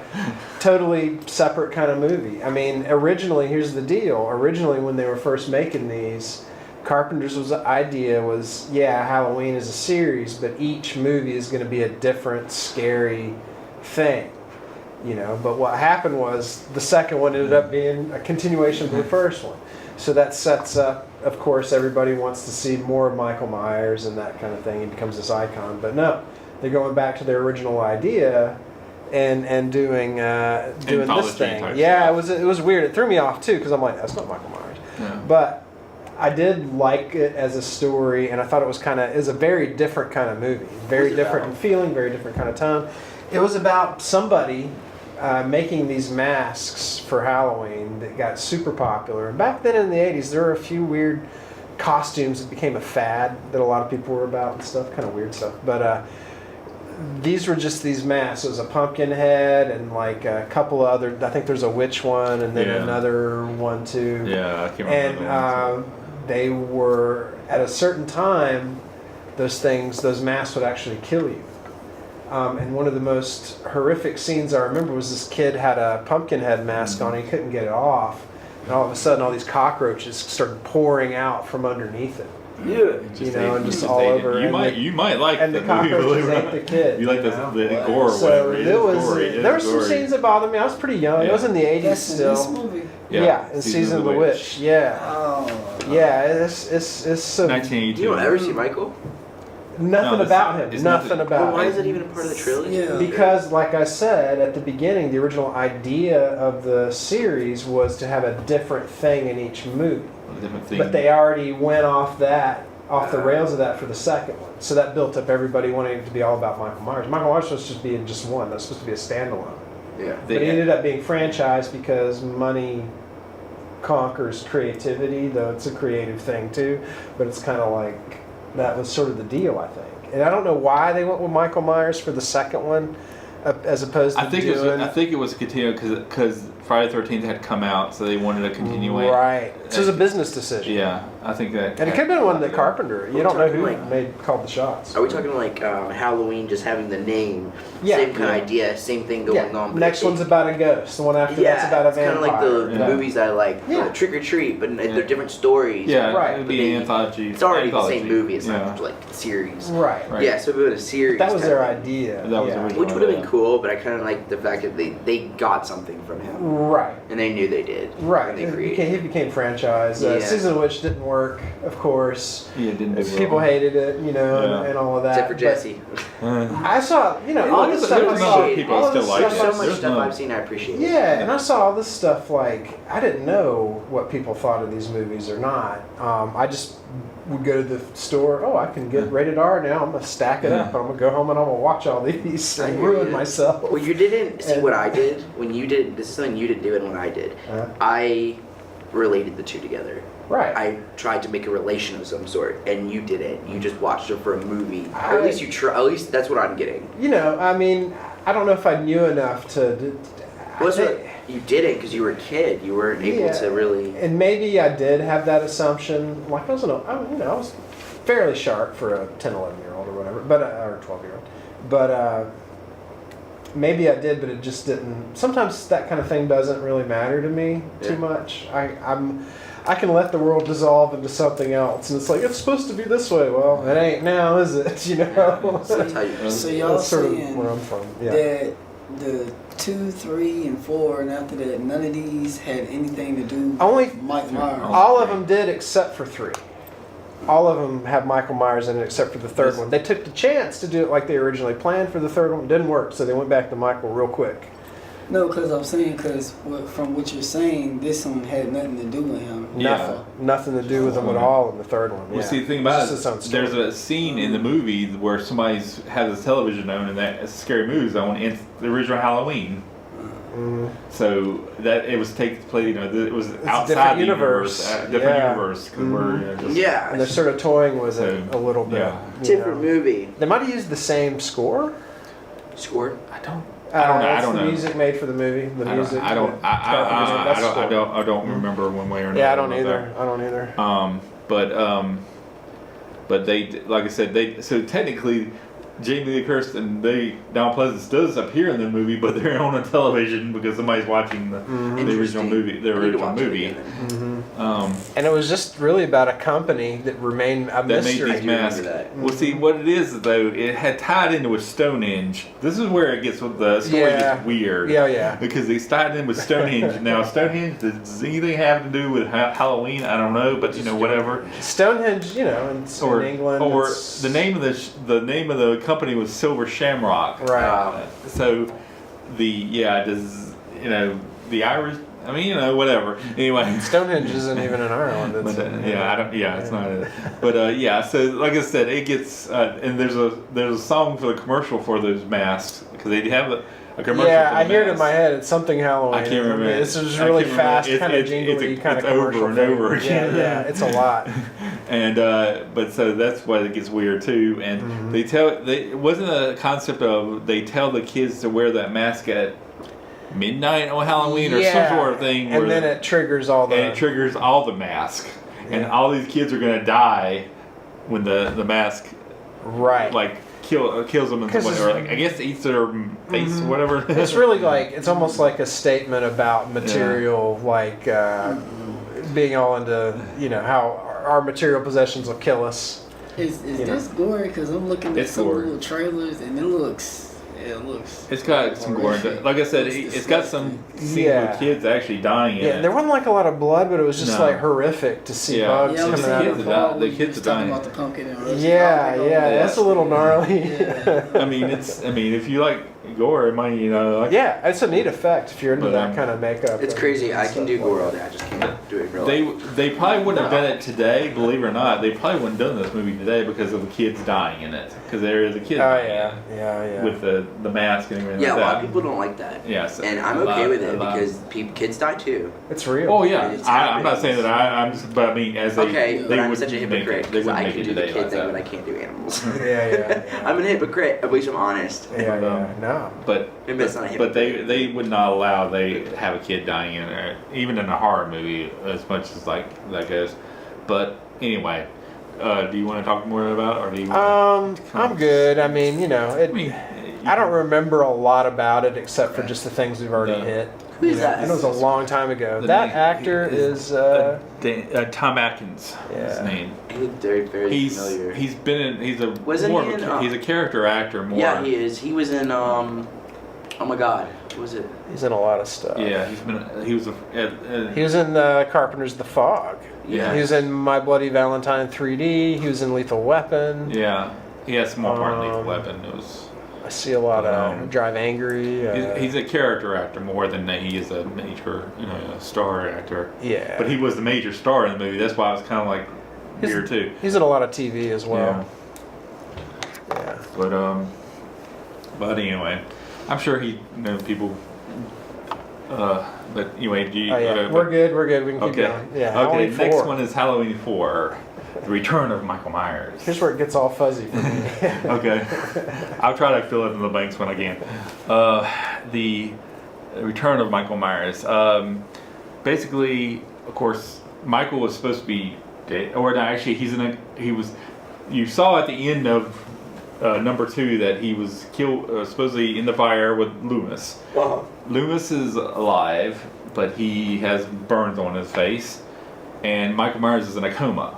totally separate kind of movie. I mean, originally, here's the deal. Originally, when they were first making these, Carpenter's idea was, Halloween is a series, but each movie is going to be a different scary thing. You know, but what happened was the second one ended up being a continuation of the first one. So that sets up, of course, everybody wants to see more of Michael Myers and that kind of thing. He becomes this icon. But no, they're going back to their original idea and doing this Anthology thing. type Yeah, stuff. it was weird. It threw me off too because I'm like, that's not Michael Myers. Yeah. But I did like it as a story, and I thought it was a very different kind of movie. Very What's it different about? in feeling, very different kind of tone. It was about somebody making these masks for Halloween that got super popular. And back then in the 80s, there were a few weird costumes that became a fad that a lot of people were about and stuff, kind of weird stuff. But these were just these masks. It was a pumpkin head and like a couple of other, I think there's a witch one and then Yeah. another one too. Yeah, I can't remember. And the one, so. they were, at a certain time, those masks would actually kill you. And one of the most horrific scenes I remember was this kid had a pumpkin head mask on, and he couldn't get it off. And all of a sudden, all these cockroaches started pouring out from underneath it. Yeah. You know, and just ate all it. over. You and might like and the the movie. cockroaches believe it or ate not. the kid. You like you know? the gore or So whatever. It there is was gory. It is there were some gory. scenes that bothered me. I was pretty young. It Yeah. was in the 80s That's in this still. movie. Yeah, in Season of the Witch. Yeah, Oh. yeah. It's so 1982. You don't ever see Michael? nothing No, about him. it's Nothing nothing. about Why him. is it even a part of the trilogy? Yeah. Because, like I said at the beginning, the original idea of the series was to have a different thing in each movie. A different thing. But they already went off the rails of that for the second one. So that built up everybody wanting it to be all about Michael Myers. Michael Myers was supposed to be just one. That's supposed to be a standalone. Yeah. But he ended up being franchised because money conquers creativity, though it's a creative thing too. But it's kind of like that was sort of the deal, I think. And I don't know why they went with Michael Myers for the second one, as opposed to I think it was continued because Friday the 13th had come out, so they wanted to continue it. Right. So it was a business decision. Yeah, I think that. And it could have been one that Carpenter. You We're don't know talking who like- called the shots. Are we talking like Halloween, just having the name? Yeah. Same kind Yeah. of idea, same thing going on. But Next one's about a ghost. The one after that's about a it's kind vampire. of like the Yeah. movies I like. Yeah. Trick or Treat, but they're different stories. Yeah, Right. it would But be they- an anthology. It's already anthology. the same movie. It's Yeah. not like series. Right. Right. Yeah, so if it was a series. That was kinda their thing. idea. That was yeah. original. Which would have been cool, but I kind of like the fact that they got something from him, Right. and they knew they did. Right. When they He created. became franchise. Yeah. Season of Witch didn't work, of course. Yeah, it didn't do well. People hated it, you know, Yeah. and all of that. Except for But Jesse. I saw, all this stuff. there's I a saw, number of people all that this still like stuff it. I So saw- much There's stuff no- I've seen, I appreciate. Yeah, and I saw all this stuff like I didn't know what people thought of these movies or not. I just would go to the store. Oh, I can get rated R now. I'm gonna stack it up. I'm gonna go home and I'm gonna watch all these I and hear ruin you. myself. Well, you didn't see And- what I did when you did. This is something you didn't do, and what I did. I related the two together. Right. I tried to make a relation of some sort, and you didn't. You just watched it for a movie. Or I- at least you try. At least that's what I'm getting. You know, I mean, I don't know if I knew enough to. Well, that's I what think- you didn't because you were a kid. You weren't able Yeah. to really. And maybe I did have that assumption. Like I was fairly sharp for a 10, 11-year-old or whatever, but or 12-year-old. But maybe I did, but it just didn't. Sometimes that kind of thing doesn't really matter to me too much. I can let the world dissolve into something else, and it's like it's supposed to be this way. Well, it ain't now, is it? You know. So that's how you. So y'all That's sort of saying where I'm from. Yeah. that the 2, 3, and 4, and after that, none of these had anything to do Only with Mike Myers. all of them did except for 3. All of them have Michael Myers in it except for the third one. They took the chance to do it like they originally planned for the third one. It didn't work, so they went back to Michael real quick. No, because I'm saying, from what you're saying, this one had nothing to do with him. Yeah. Nothing to do with them at all in the third one. Well, yeah. see, the thing about It's just its own it, story. there's a scene in the movie where somebody has a television on, and that Scary Movie's on, and it's the original Halloween. Mhm. So that it was taking place, it was a outside different the universe. different Yeah. universe. 'Cause we're just, Yeah. And they're sort of toying with it So, a little bit. yeah. you Different know. movie. They might have used the same score. Scored. I don't know. That's I don't the know. music made for the movie. The music. I don't remember one way or another. Yeah, I don't about either. that. I don't either. But they, like I said, so technically, Jamie Lee Curtis and Donald Pleasance does appear in the movie, but they're on a television because somebody's watching the original Interesting. movie. The I need to original watch it movie. again. And it was just really about a company that remained a That made mystery. these masks. that. Well, see, what it is though, it had tied into with Stonehenge. This is where it gets with the story Yeah. gets weird. Yeah. Because they tied in with Stonehenge. Now, Stonehenge, does anything have to do with Halloween? I don't know, but whatever. Stonehenge, in England. Or it's- the name of the company was Silver Shamrock. Right. So does the Irish? I mean, whatever. Anyway. Stonehenge isn't even in Ireland. It's But, in- it's not. But so like I said, it gets and there's a song for the commercial for those masks because they have a commercial. Yeah, for the I hear it in masks. my head. It's something Halloween. I can't remember. It's just I really can't remember. fast, It's- kind of it's- jingly, it's kind of over commercial and thing. over again. Yeah, it's a lot. And but so that's why it gets weird too. And it wasn't a concept of they tell the kids to wear that mask at midnight on Halloween or some sort of thing. And then it triggers all the. and it triggers all the masks, and all these kids are gonna die when the mask Right. kills them and 'Cause whatever. I guess eats their face, whatever. It's really it's almost like a statement about material, being all into, how our material possessions will kill us. Is this gory? Because I'm looking at It's some gory. little trailers and it looks. It's got some gore. horrific. Like I said, It's it's got some scenes Yeah. with kids actually dying in Yeah, it. there wasn't a lot of blood, but it was just No. horrific to see Yeah. bugs Yeah, I'm coming the out kids of are it. dying. The kids are dying. About the pumpkin and roast. Yeah, Yeah. that's a little gnarly. Yeah. I mean, if you like gore, it might, Yeah, it's a neat effect if you're into But, that kind of makeup. It's and crazy. I can stuff do like gore all that. day. I just can't do it in real life. They probably wouldn't have done it today, believe it or not. They probably wouldn't have done this movie today because of the kids dying in it. Because there is a kid Oh dying yeah. with the mask and everything Yeah, a like lot that. of people don't like that. Yes, And I'm a okay lot- with a it lot. because kids die too. It's real. Oh yeah, It's I'm not happening. saying that I'm just, but I mean as they Okay, they but I'm would such a make hypocrite it, they because wouldn't I make can it do the today kid like thing, that. but I can't do animals. Yeah. I'm a hypocrite, at least I'm honest. Yeah. No. But Maybe it's not a but hypocrite. they would not allow they have a kid dying in it, even in a horror movie, as much as that goes. But anyway, do you want to talk more about it, or do you? I'm good. I mean, I don't remember a lot about it except for just the things we've already hit. Who is that? And it was a long time ago. The That name actor is. Tom Atkins. His Yeah. name. He looked very familiar. He's been in. He's a Wasn't more he of in, a, he's a character actor more. Yeah, he is. He was in, oh my god, what was it? He's in a lot of stuff. Yeah, he was He was in Carpenter's The Fog. Yeah. He was in My Bloody Valentine 3D. He was in Lethal Weapon. yeah. He has a small part in Lethal Weapon. It was. I see a lot of Drive Angry. He's a character actor more than he is a major, star actor. Yeah. But he was the major star in the movie. That's why I was kind of like weird too. He's in a lot of TV as well. Yeah. But anyway, I'm sure people. But anyway, do you? Oh yeah. We're good. We can keep Okay. going. Yeah. Okay. Halloween Next 4. one is Halloween 4, The Return of Michael Myers. Here's where it gets all fuzzy for me. Okay. I'll try to fill in the blanks when I can. The Return of Michael Myers. Basically, of course, Michael was supposed to be dead, or no, actually, he was. You saw at the end of number 2 that he was killed supposedly in the fire with Loomis. Uh-huh. Loomis is alive, but he has burns on his face, and Michael Myers is in a coma.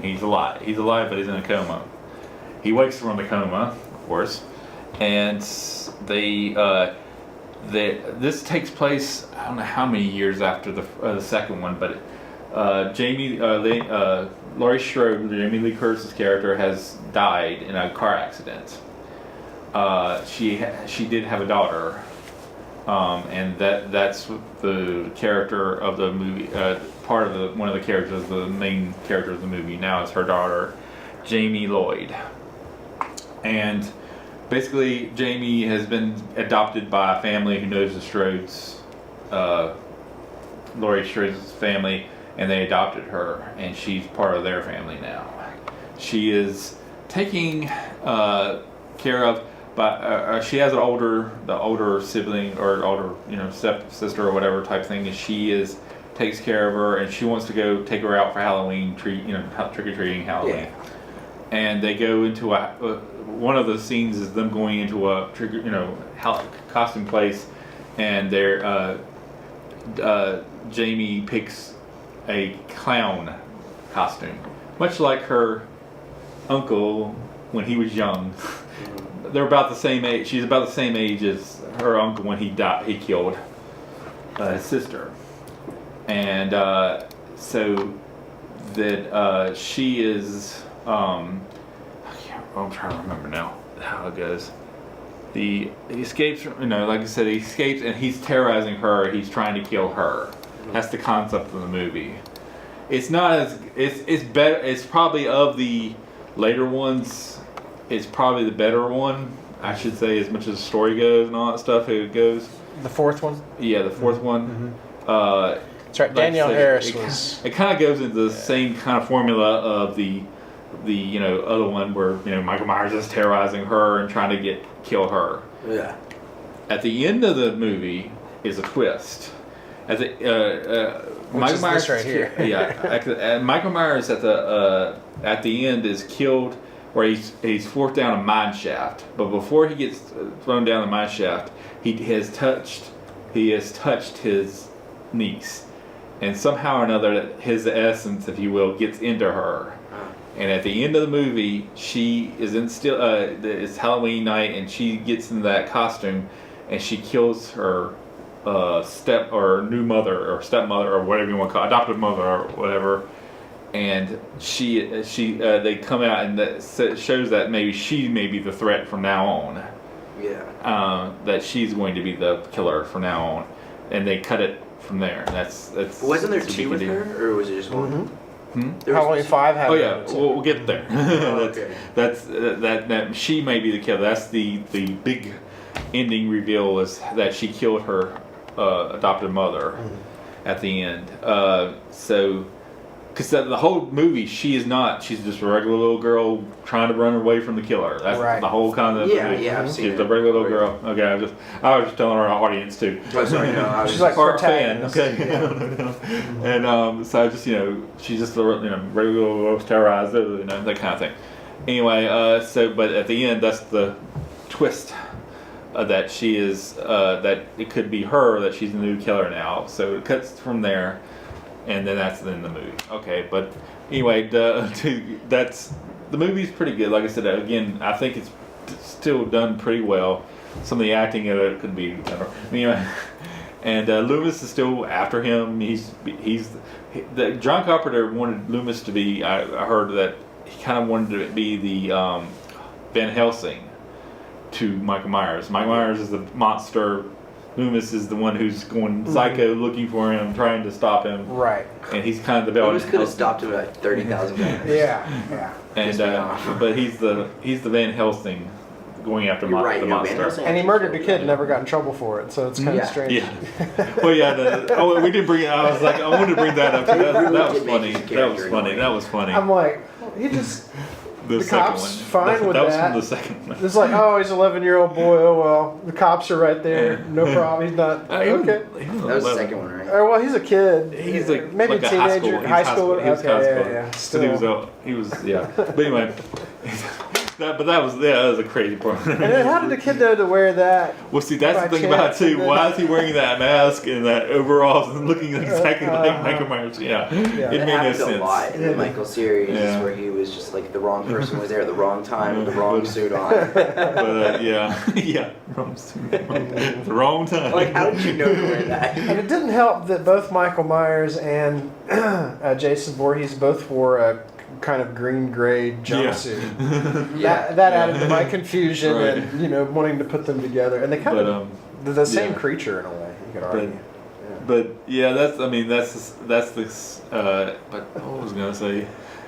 He's alive. He's alive, but he's in a coma. He wakes from the coma, of course, and this takes place, I don't know how many years after the second one, but Laurie Strode, Jamie Lee Curtis's character, has died in a car accident. She did have a daughter, and that's the character of the movie. Part of one of the characters, the main character of the movie now is her daughter, Jamie Lloyd, and basically Jamie has been adopted by a family who knows the Strodes, Laurie Strode's family, and they adopted her, and she's part of their family now. She is taking care of, but she has the older sibling or older step-sister or whatever type thing, and takes care of her, and she wants to go take her out for Halloween trick-or-treating Halloween. Yeah. And they go into one of the scenes is them going into a costume place, and Jamie picks a clown costume, much like her uncle when he was young. They're about the same age. She's about the same age as her uncle when he died. He killed his sister, and so that she is. I'm trying to remember now how it goes. He escapes. Like I said, he escapes, and he's terrorizing her. He's trying to kill her. That's the concept of the movie. It's not as it's better. It's probably of the later ones. It's probably the better one, I should say, as much as the story goes and all that stuff. It goes. The fourth one. Yeah, the fourth one. That's right. Danielle Harris was. It kind of goes into the same kind of formula of the other one where Michael Myers is terrorizing her and trying to kill her. Yeah. At the end of the movie is a twist. Michael Myers right here. Michael Myers at the end is killed where he's forced down a mine shaft. But before he gets thrown down the mine shaft, he has touched his niece, and somehow or another his essence, if you will, gets into her. And at the end of the movie, she is it's Halloween night, and she gets in that costume, and she kills her new mother or stepmother or whatever you want to call it, adopted mother or whatever. And they come out, and that shows that maybe she may be the threat from now on. Yeah. That she's going to be the killer from now on, and they cut it from there. That's Wasn't there 2 with her, or was it just one? Halloween 5 had. Oh yeah, we'll get there. Okay. That she may be the killer. That's the big ending reveal is that she killed her adopted mother at the end. Because the whole movie, she's just a regular little girl trying to run away from the killer. That's right. The whole concept. Yeah, I've seen She's it. a regular little girl. Okay, I was just telling our audience too. Oh, sorry, no, I was She's like Part fan. protagonist. Okay. And so I just she's just a regular little terrorized, that kind of thing. Anyway, but at the end, that's the twist. That she is that it could be her, that she's the new killer now. So it cuts from there. And then that's in the movie. Okay, but anyway, the movie's pretty good. Like I said, again, I think it's still done pretty well. Some of the acting of it could be better. Anyway, and Loomis is still after him. The John Carpenter wanted Loomis to be. I heard that he kind of wanted to be the Van Helsing to Michael Myers. Michael Myers is the monster. Loomis is the one who's going psycho, looking for him, trying to stop him. Right. And he's kind of the Loomis could have stopped him at 30,000 times. Yeah. And but he's the Van Helsing going after You're right, the Van monster. Helsing And he murdered a kid and never got in trouble for it, so it's kind of strange. Yeah. Well, yeah. We didn't bring it. I was like, I wanted to bring that up. That was funny. That was funny. I'm like, he just. The second cops one. fine with that. that. Was from the second one. It's like, oh, he's an 11-year-old boy. Oh well, the cops are right there. No problem. He's not okay. That was the second one, right? Oh well, he's a kid. He's like maybe like a teenager, He's high school. He was Okay, high school. yeah. But he was yeah. But anyway, That was a crazy part. And then how did the kid know to wear that? Well, see, that's By the thing chance, about it too. and then- Why is he wearing that mask and that overalls and looking exactly like Michael Myers? Yeah, Yeah. it It made no happens a sense. lot in the Yeah. Michael series Yeah. where he was just like the wrong person was there at the wrong time with the wrong suit on. But yeah, wrong suit, wrong time. Like, how did you know to wear that? And it didn't help that both Michael Myers and Jason Voorhees both wore a kind of green-gray jumpsuit. Yeah. That added to my confusion Right. and wanting to put them together. And they kind But of they're the same yeah. creature in a way. You could argue. But yeah, that's the. But what was I gonna say?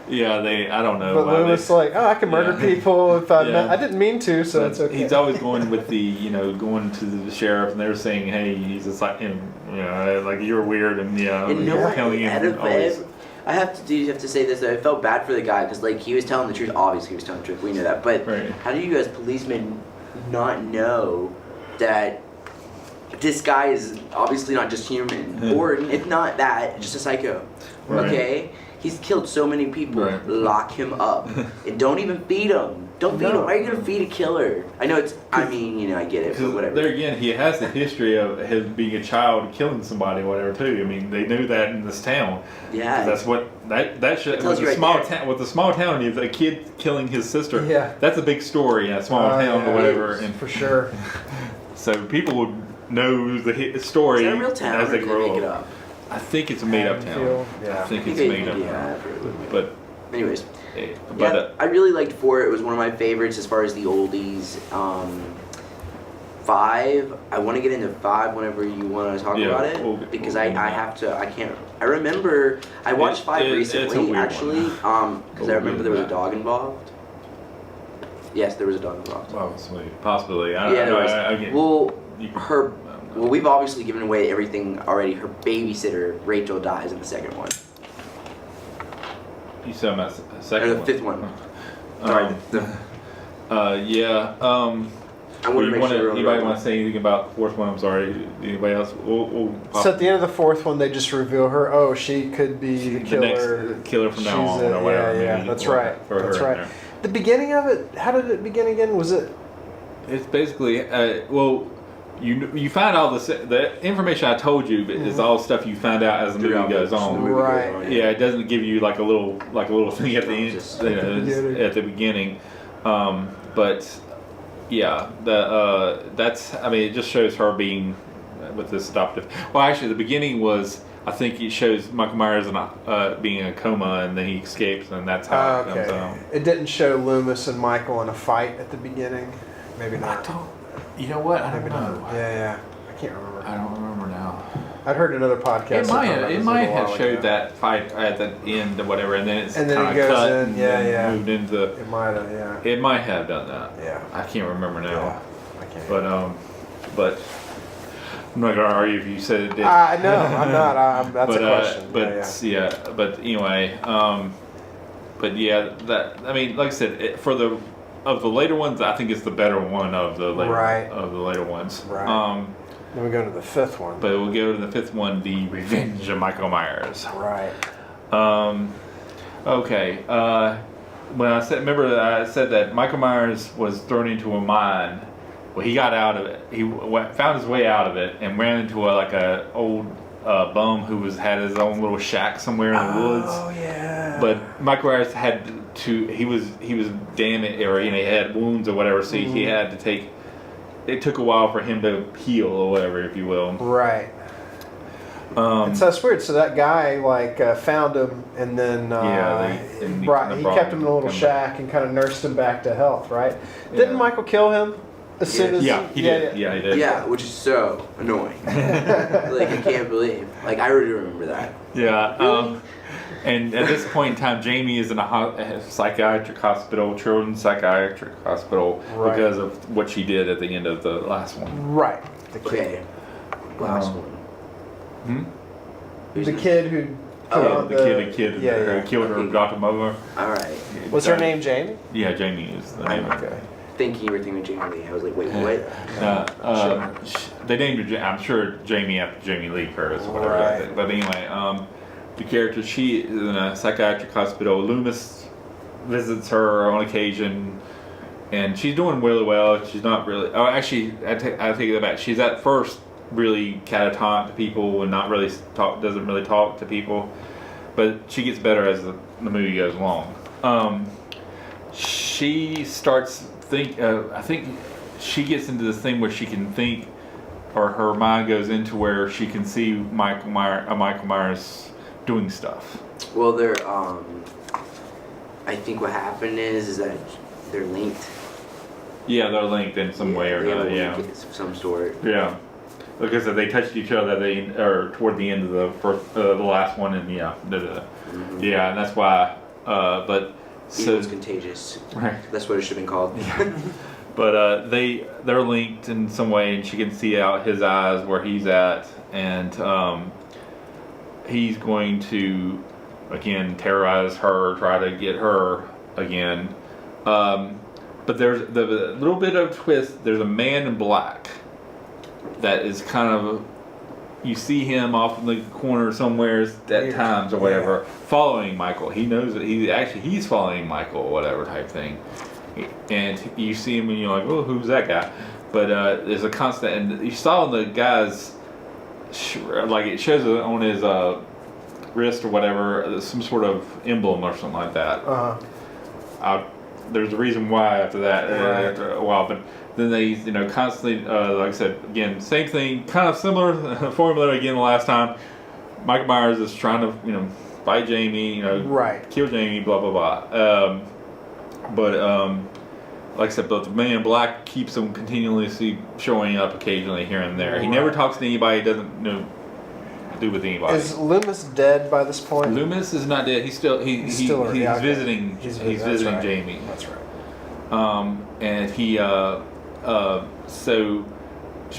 Yeah, I don't know. But why Loomis like, I can murder Yeah. people if I Yeah. I didn't mean to, so but it's okay. He's always going with going to the sheriff, and they're saying, "Hey, he's just like him, like you're weird, and And no you're one killing had him." a Always. bit. I have to say this though. I felt bad for the guy because like he was telling the truth. Obviously, he was telling the truth. We know that. But Right. how do you as policemen not know that this guy is obviously not just human, Yeah. or if not that, just a psycho? Right. Okay, he's killed so many people. Right. Lock him up and don't even feed him. Don't feed No. him. Why are you gonna feed a killer? I know it's. I mean, I get it, but Because whatever. there again, he has the history of him being a child killing somebody, or whatever. Too. I mean, they knew that in this town. 'Cause Yeah. that's what that should. tells With you a right small there. town, with a small town, if a kid killing his sister. Yeah. That's a big story in a small town Yeah, or whatever, and for sure. so people would know the story Is that a real town as or they did grow make it up. up? I think it's a made up town. Haddonfield, yeah. I think I it's think made up. yeah. But Anyways. but Yeah, I really liked 4. It was one of my favorites as far as the oldies. 5, I want to get into 5 whenever you want to talk Yeah, about it we'll- because we'll- I have to. I can't. I remember I watched 5 it's a recently weird actually one. because I remember there was a dog involved. Yes, there was a dog involved. possibly. I, Yeah, there was. I get, Well, you- her. Well, we've obviously given away everything already. Her babysitter Rachel dies in the second one. You said about Or second the one. 5th one. Sorry. Yeah. I want to make sure. Anybody want to say anything about the 4th one? I'm sorry. Anybody else? We'll So at the end of the 4th one, they just reveal her. Oh, she could be the the killer. next killer from now She's on, or whatever. Yeah, maybe that's we'll right. throw her That's in right. there. The beginning of it. How did it begin again? Was it? It's basically you find all the information I told you is all stuff you find out as the movie Throughout goes the on. movie Right. goes on, Yeah, it doesn't give you like a little thing at the end, Just at the beginning. But yeah, that's I mean it just shows her being with this adoptive. Well, actually, the beginning was I think it shows Michael Myers being in a coma and then he escapes and that's how it comes out. It didn't show Loomis and Michael in a fight at the beginning. Maybe not. You know what? I Maybe not. Yeah. I can't remember. I don't remember now. I'd heard another podcast. It might that have, was a while have showed ago. that fight at the end or whatever, and then it's And then kind it of goes cut in, and yeah, then yeah. moved into. It might have, yeah. It might have done that. Yeah. I can't remember now. Yeah. I can't. But I'm not gonna argue if you said it did. No, I'm not. That's a question. But yeah. But anyway, but yeah, that I mean, like I said, of the later ones, I think it's the better one of the later Right. ones. Right. Then we go to the 5th one. But we'll go to the 5th one, The Revenge of Michael Myers. Right. Okay. When remember that I said that Michael Myers was thrown into a mine. Well, he got out of it. He found his way out of it and ran into a old bum who had his own little shack somewhere in the woods. Oh yeah. But Michael Myers had to. He was damaged, or he had wounds or whatever. So he had to take. It took a while for him to heal or whatever, if you will. Right. And so it's weird. So that guy found him, and then and he right, kinda he brought kept him in a little him shack and kind of nursed him back to health. Right? Yeah. Didn't Michael kill him as soon as? He did. Yeah, he did. Yeah, which is so annoying. Like I can't believe. Like I already remember that. Yeah. And at this point in time, Jamie is in a psychiatric hospital, children's psychiatric hospital, Right. because of what she did at the end of the last one. Right. The kid. Okay. Last one. Who's The this? kid who. Oh, The kid Yeah, who yeah. killed her, got him over. All right. Was her name Jamie? Yeah, Jamie is the name. of her. Thinking you were thinking of Jamie Lee. I was like, wait, what? They named her. I'm sure Jamie after Jamie Lee Curtis or whatever. Right. But anyway, the character, she is in a psychiatric hospital. Loomis visits her on occasion. and she's doing really well. She's not really. Oh, actually, I take that back. She's at first really catatonic to people and not really doesn't really talk to people, but she gets better as the movie goes along. She starts I think she gets into this thing where she can think, or her mind goes into where she can see Michael Myers doing stuff. Well, they're I think what happened is that they're linked. Yeah, they're linked in some way or they have another. a Yeah, link of some sort. yeah. Because if they touched each other, toward the end of the first, the last one, and yeah, yeah, and that's why. But so Evil's contagious. right. That's what it should have been called. But they're linked in some way, and she can see out his eyes where he's at, and he's going to again terrorize her, try to get her again. But there's the little bit of twist. There's a man in black that is kind of, you see him off in the corner somewhere at times or whatever, following Michael. He knows that he's following Michael or whatever type thing. And you see him and you're like, oh, who's that guy? But there's a constant, and you saw the guy's, like it shows it on his wrist or whatever, some sort of emblem or something like that. There's a reason why after that, after a while, but then they, constantly, like I said, again, same thing, kind of similar formula again the last time. Michael Myers is trying to, fight Jamie, kill Jamie, blah, blah, blah. Like I said, but the man in black keeps him continuously showing up occasionally here and there. He never talks to anybody, doesn't do with anybody. Is Loomis dead by this point? Loomis is not dead. He's still he's visiting. He's visiting Jamie. That's right. And he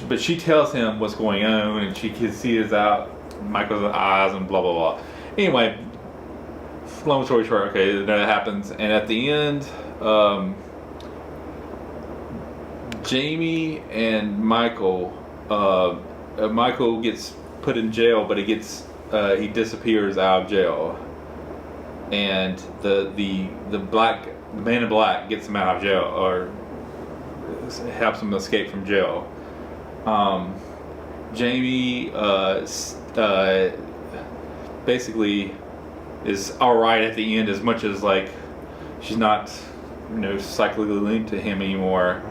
but she tells him what's going on, and she can see Michael's eyes and blah blah blah. Anyway, long story short, okay, that happens, and at the end, Jamie and Michael gets put in jail, but he disappears out of jail, and the man in black gets him out of jail, or helps him escape from jail. Jamie basically is all right at the end, as much as like she's not psychically linked to him anymore.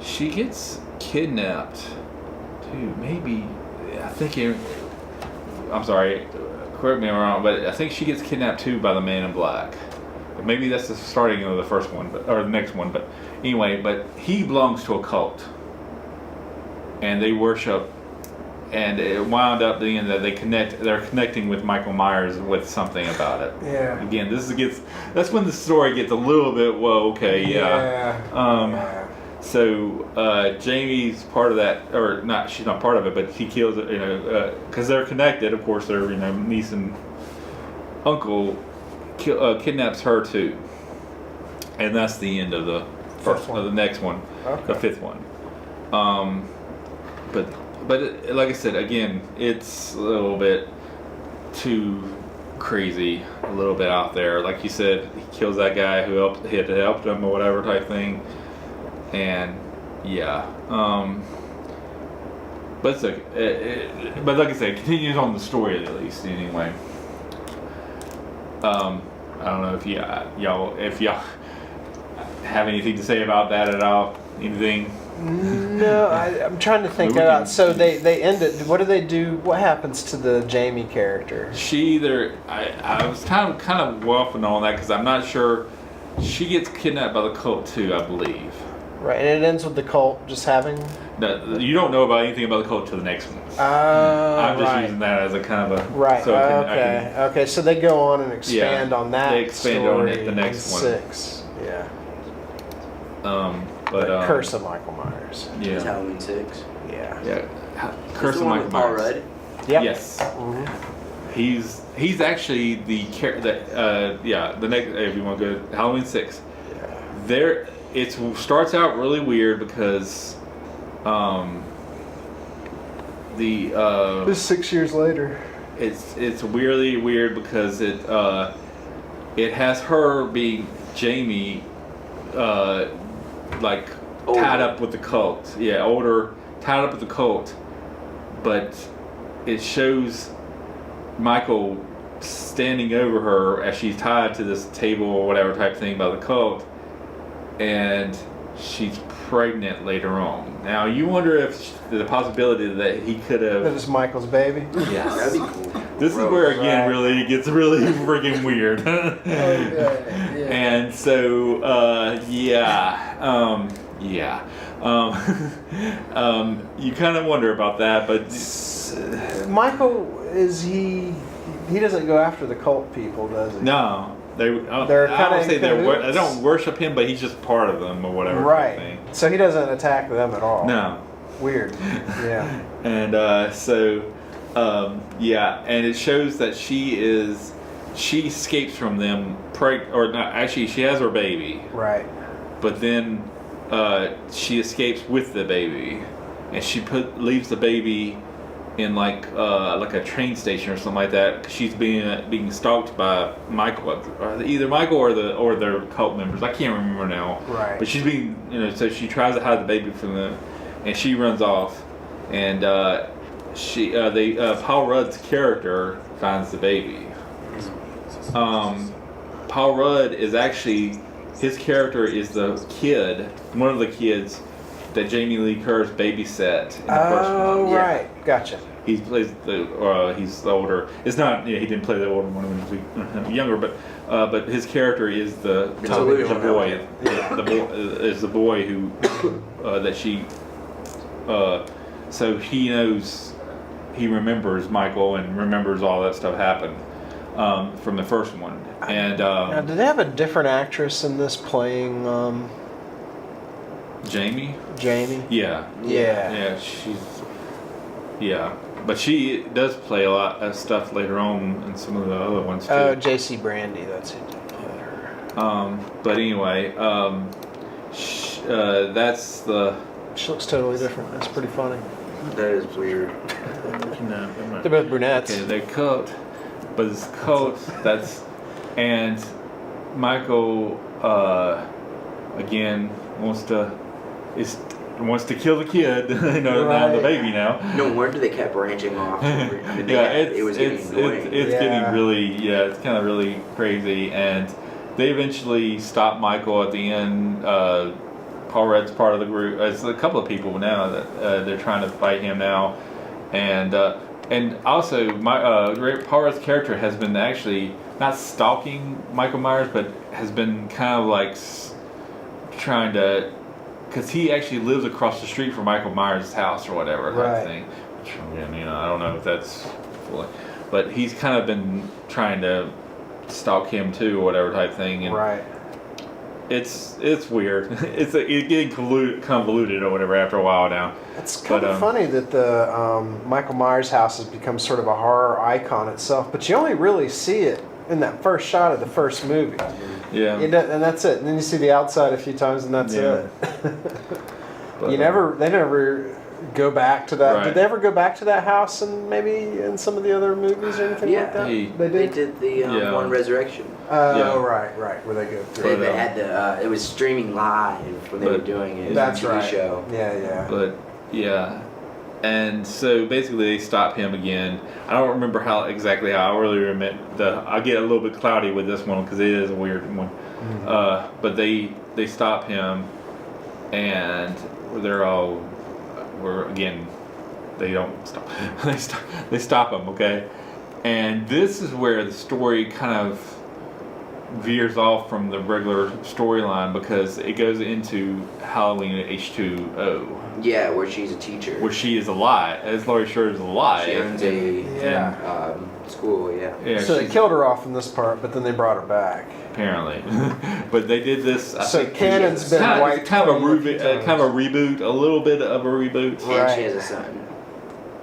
She gets kidnapped too, maybe. I'm sorry, correct me if I'm wrong, but I think she gets kidnapped too by the man in black. But maybe that's the starting of the first one, or the next one. But anyway, but he belongs to a cult, and they worship. And it wound up being that they're connecting with Michael Myers with something about it. Yeah. Again, that's when the story gets a little bit, So Jamie's part of that, or not? She's not part of it, but he kills it. Because they're connected. Of course, their niece and uncle kidnaps her too, and that's the end of the first one. The next one, the fifth one. But like I said, again, it's a little bit too crazy, a little bit out there. Like you said, he kills that guy who helped him or whatever type thing, and yeah. But it's but like I said, it continues on the story at least anyway. I don't know if y'all have anything to say about that at all. Anything? No, I'm trying to think about. So they end it. What do they do? What happens to the Jamie character? I was kind of waffling on that because I'm not sure. She gets kidnapped by the cult too, I believe. Right, and it ends with the cult just having. No, you don't know about anything about the cult to the next one. I'm just using that as a kind of a right. So Okay. So they go on and expand on that. They expand on it the next one. 6. Yeah. But Curse of Michael Myers. It's Yeah. Halloween 6. Yeah. Yeah. Curse of Michael Myers. Paul Rudd. Yep. Yes. Mm-hmm. He's actually the next, if you want to go Halloween 6. Yeah. It starts out really weird because This 6 years later. it's really weird because it has her being Jamie like Older. tied up with the cult. Yeah, older, tied up with the cult. But it shows Michael standing over her as she's tied to this table or whatever type thing by the cult, and she's pregnant later on. Now you wonder if there's a possibility that he could That have. is Michael's baby. Yes. That'd be cool. This is Gross. where again Right. really it gets really freaking weird. Yeah. And so you kind of wonder about that, but Michael, he doesn't go after the cult people, does he? no. They're I kinda don't say in they cahoots. don't worship him, but he's just part of them or whatever. type Right. thing. So he doesn't attack them at all. No. Weird. Yeah. And and it shows that she escapes from them, or not, actually she has her baby, Right. but then she escapes with the baby, and she leaves the baby in like a train station or something like that. She's being stalked by Michael, or either Michael or their cult members. I can't remember now. Right. But she's being, so she tries to hide the baby from them, and she runs off, and Paul Rudd's character finds the baby. Paul Rudd is actually, his character is one of the kids that Jamie Lee Curtis babysat in the first one. Oh, Yeah. right. Gotcha. He plays he's the older. It's not. Yeah, he didn't play the older one when he was younger, but his character is the boy. The boy is the boy who that she. So he knows, he remembers Michael and remembers all that stuff happened from the first one. And Now, did they have a different actress in this playing Jamie. Jamie? Yeah. Yeah. Yeah, but she does play a lot of stuff later on in some of the other ones too. Oh, J.C. Brandy. That's who did her. But anyway, that's the. She looks totally different. That's pretty funny. That is weird. They're both brunettes. Okay, they're cult, but it's cult. And Michael again wants to kill the kid. Now the Right. baby now. No wonder they kept branching off. I mean, it was getting it's annoying. Yeah. getting really, it's kind of really crazy, and they eventually stop Michael at the end. Paul Rudd's part of the group. It's a couple of people now that they're trying to fight him now, and also Paul Rudd's character has been actually not stalking Michael Myers, but has been kind of like trying to. Because he actually lives across the street from Michael Myers' house or whatever type Right. thing. Which, I don't know if that's fully, but he's kind of been trying to stalk him too or whatever type thing. And Right. it's weird. It's getting convoluted or whatever after a while now. It's kind But, of funny that the Michael Myers house has become sort of a horror icon itself, but you only really see it in that first shot of the first movie. Yeah. And that's it. And then you see the outside a few times, and that's Yeah. it. But, They never go back to that. Right. Did they ever go back to that house and maybe in some of the other movies or anything Yeah. like that? They They did the Yeah. one Resurrection. Oh, Yeah. right, where they go through. They But, had the. It was streaming live when they were but- doing it. It was That's a TV right. show. Yeah. But yeah, and so basically they stop him again. I don't remember how I really remember I get a little bit cloudy with this one because it is a weird one. Mhm. But they stop him, and they don't stop. They stop him. Okay, and this is where the story kind of veers off from the regular storyline because it goes into Halloween at H2O. Yeah, where she's a teacher. Where she is alive, as Laurie Strode is alive. She owns a Yeah. school. Yeah. Yeah, So they she's- killed her off in this part, but then they brought her back. apparently. But they did this. I So think, canon's been kind wiped of a clean a few kind of a times. reboot, a little bit of a reboot. And Right. she has a son.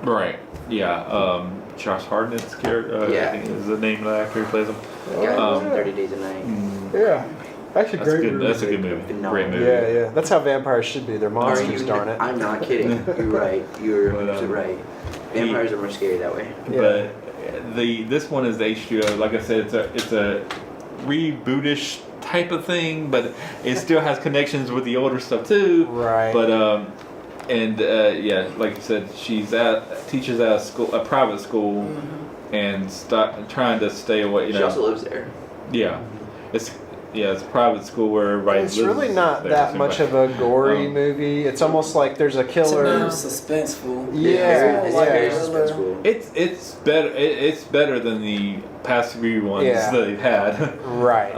Right. Yeah. Josh Hartnett's character. Yeah. I think is the name of the actor who plays him. Yeah, Oh, 30 Days a Night. Yeah. Actually, That's great good. movie. That's a good movie. Phenomenal. Great movie. Yeah. That's how vampires should be. They're Are monsters, you- darn it. I'm not kidding. You're right. You're But, 100% right. Vampires are more scary that way. But this one is the H2O. Like I said, it's a rebootish type of thing, but it still has connections with the older stuff too. Right. But yeah, like you said, teaches at a private school, and trying to stay away. You She know. also lives there. Yeah, it's a private school where everybody It's lives really not there, that so much everybody- of a gory movie. It's almost like there's a It's a killer. little suspenseful. Yeah, it's like very yeah. suspenseful. It's better. It's better than the past few ones Yeah. that they've had. Right.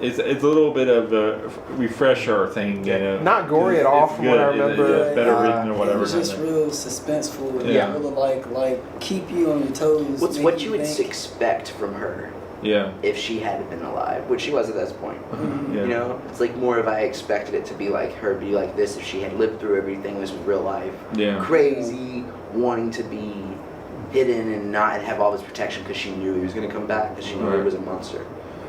It's a little bit of a refresher thing, you know. Not gory at all It's from what I good. remember. It's better Uh, written or It whatever. was just real suspenseful. Yeah. Really like keep you on your toes. What's make what you would think. expect from her Yeah. if she hadn't been alive, which she was at this point. Yeah. You know, it's like more if I expected it to be like her, be like this if she had lived through everything. This was real life. Yeah. Crazy, wanting to be hidden and not have all this protection because she knew he was going to come back because she knew he Right. was a monster,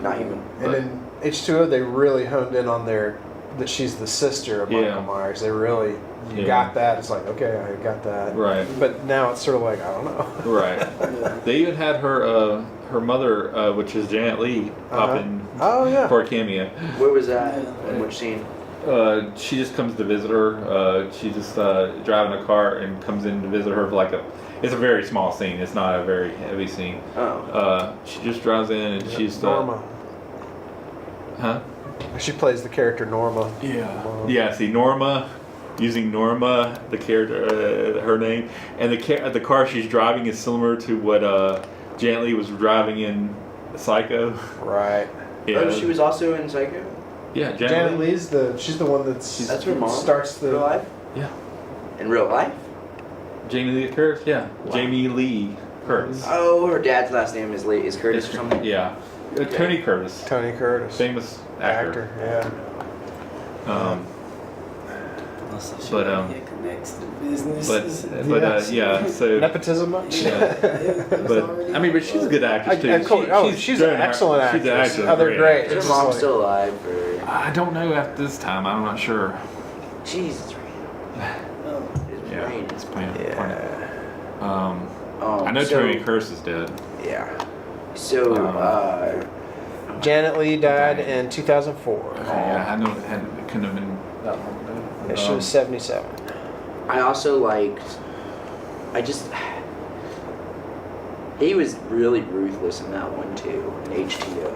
not human. And in H2O, they really honed in on that she's the sister of Michael Yeah. Myers. They really Yeah. got that. It's like, okay, I got that. Right. But now it's sort of like, I don't know. Right. Yeah. They even had her mother, which is Janet Leigh, pop Uh-huh. in Oh yeah. for a cameo. Where was that? Yeah. In which scene? She just comes to visit her. She just driving a car and comes in to visit her for like it's a very small scene. It's not a very heavy scene. Oh. She just drives in and she's Norma. Huh? She plays the character Norma. Yeah. Yeah. See, Norma, using Norma, the character, her name, and the car she's driving is similar to what Janet Leigh was driving in Psycho. Right. Yeah. Oh, she was also in Psycho? Yeah. Janet Leigh's she's the one that's her mom? starts Real the. life? Yeah. In real life? Jamie Lee Curtis. Yeah. Wow. Jamie Lee Curtis. Oh, her dad's last name is Lee. Is Curtis or something? Yeah. Tony Curtis, Tony Curtis. famous actor. Yeah. Also, she But, really connects to business. Yeah. So. Nepotism much? But she's a good actress too. She's an excellent She's an actress. actress. Oh, they're great. Is her It's mom like- still alive? Or... I don't know after this time. I'm not sure. Jesus, Oh. Yeah. It's Yeah. I know Tony Curtis is dead. Yeah. So, Janet Leigh died in 2004. Yeah, I know it couldn't have been that long ago. Yeah, she was 77. I also liked. He was really ruthless in that one too. In H2O.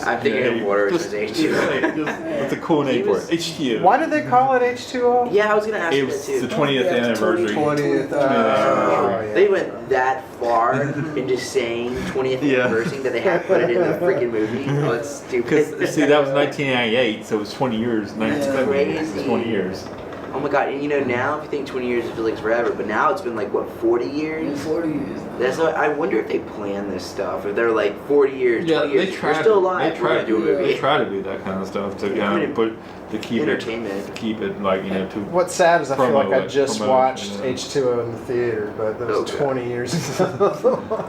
I'm thinking of water, which is H2O. It's a cool name for it. He H2O. Why did they call it H2O? Yeah, I was gonna ask It you was that the too. 20th Yeah, anniversary. 20th. Yeah. They went that far into saying 20th Yeah. anniversary that they had to put it in the freaking movie. Oh, it's stupid. Because see, that was 1998, so it was 20 years. 1970, it was Crazy. 20 years. Oh my god, and you know now if you think 20 years it feels like forever, but now it's been like what, 40 In years? 40 years. That's what, I wonder if they plan this stuff. If they're like 40 years, Yeah, 20 years, they we're tried. still alive. They We're gonna tried. do a movie. They try to do that kind of stuff to Yeah, kind of to keep entertainment. it like to. What's sad is I feel like I Promote it, just promote, watched you know. H2O in the theater, but that was Okay. 20 years ago.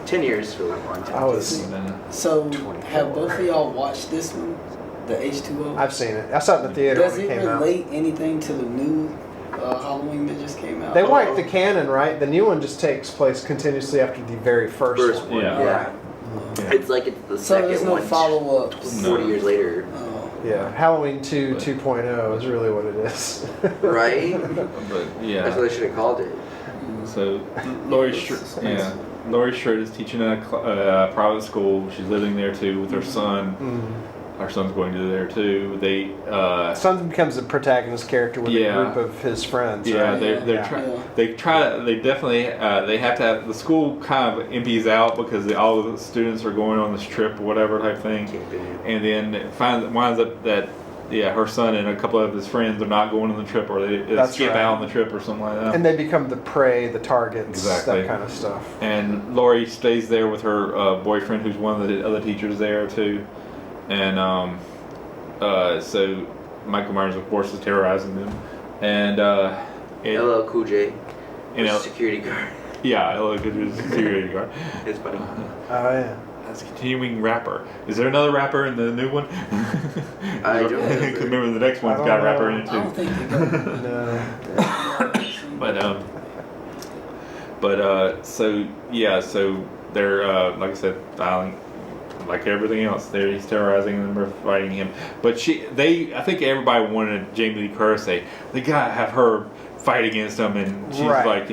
10 years feels like a long time. I was. So, 24. have both of y'all watched this one? The H2O? I've seen it. I saw it in the theater Does when it it came out. relate anything to the new Halloween that just came out? They wiped the canon, right? The new one just takes place continuously after the very first First one. one, Yeah. yeah. Yeah. It's like it's the So second there's no one. follow-up. 40 years later, Oh. Yeah, Halloween 2 2.0 is really what it is. right? But yeah. That's what they should have called it. So Laurie Strode is teaching at a private school. She's living there too with her son. Mm. Our son's going to there too. They Son becomes a protagonist character with Yeah. a group of his friends. yeah, right? Yeah. they definitely they have to have the school kind of empties out because all of the students are going on this trip or whatever type thing, Can't be. and then it winds up that her son and a couple of his friends are not going on the trip, or they That's skip right. out on the trip or something like that. And they become the prey, the targets, Exactly. that kind of stuff. And Laurie stays there with her boyfriend, who's one of the other teachers there too. And so Michael Myers, of course, is terrorizing them. And LL Cool J, you know, security guard. yeah, LL Cool J is a security guard. It's funny. Oh yeah. That's a continuing rapper. Is there another rapper in the new one? I don't remember. Because remember the next one's I got a don't rapper know. in it I don't too. think they got No. But so they're like I said, filing. Like everything else, he's terrorizing them or fighting him. But I think everybody wanted Jamie Lee Curtis. They gotta have her fight against him, and she's like,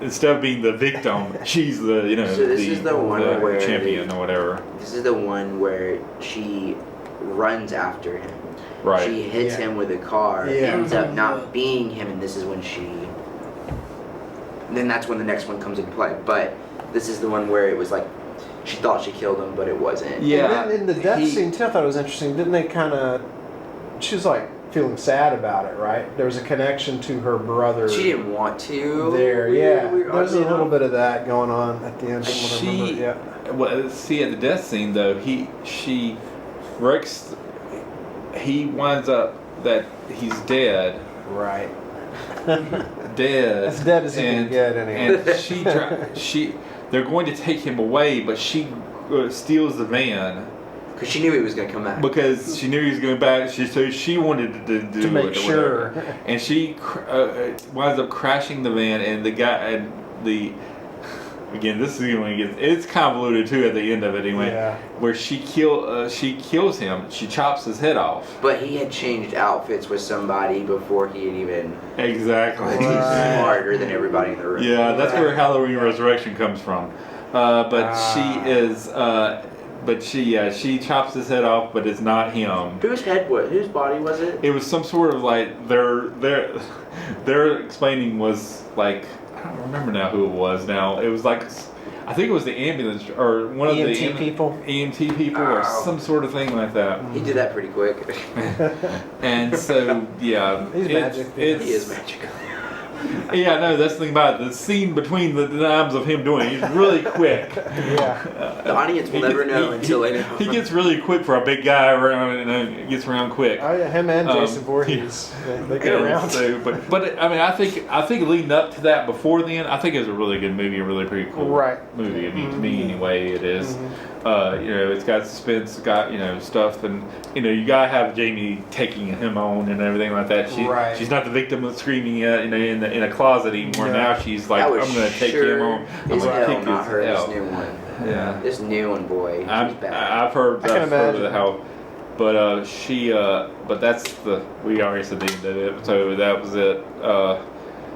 instead of being the victim, she's the So this is the one where champion or whatever. This is the one where she runs after him. Right. She hits him with a car, ends up not being him, and this is when then that's when the next one comes into play. But this is the one where it was like, she thought she killed him, but it wasn't. Yeah. And then in the death scene too, I thought it was interesting. Didn't they kind of? She was like feeling sad about it, right? There was a connection to her brother. She didn't want to. There, there's a little bit of that going on at the end. Well, see, at the death scene though, she wrecks. He winds up that he's dead. Right. Dead. As dead as he can get, anyway. And they're going to take him away, but she steals the van. Because she knew he was going to come back. Because she knew he was going back, so she wanted to do to make it or sure. whatever. And she winds up crashing the van, and the guy, and again, this is going to get, it's convoluted too at the end of it anyway, where she kills him, she chops his head off. But he had changed outfits with somebody before he had even... Exactly. He's smarter than everybody in the room. Yeah, that's where Halloween Resurrection comes from. She chops his head off, but it's not him. Whose body was it? It was some sort of like, their explaining was like, I don't remember now who it was now. It was like, I think it was the ambulance or one of the EMT people or some sort of thing like that. He did that pretty quick. And so, yeah. He's magic. He is magical. Yeah, no, that's the thing about it. The scene between the times of him doing it, he's really quick. The audience will never know until they know. He gets really quick for a big guy around, and gets around quick. Oh yeah, him and Jason Voorhees, they get around. So, but I mean, I think leading up to that, before then, I think it was a really good movie, a really pretty cool movie. I mean, to me anyway, it is. It's got suspense, it's got stuff, and you gotta have Jamie taking him on and everything like that. She's not the victim of screaming in a closet anymore. Now she's like, I'm gonna take him on. I'm gonna kick not her. his This new one. Yeah. This new one, boy. I've heard of how, but but that's we already said the end of it. So that was it.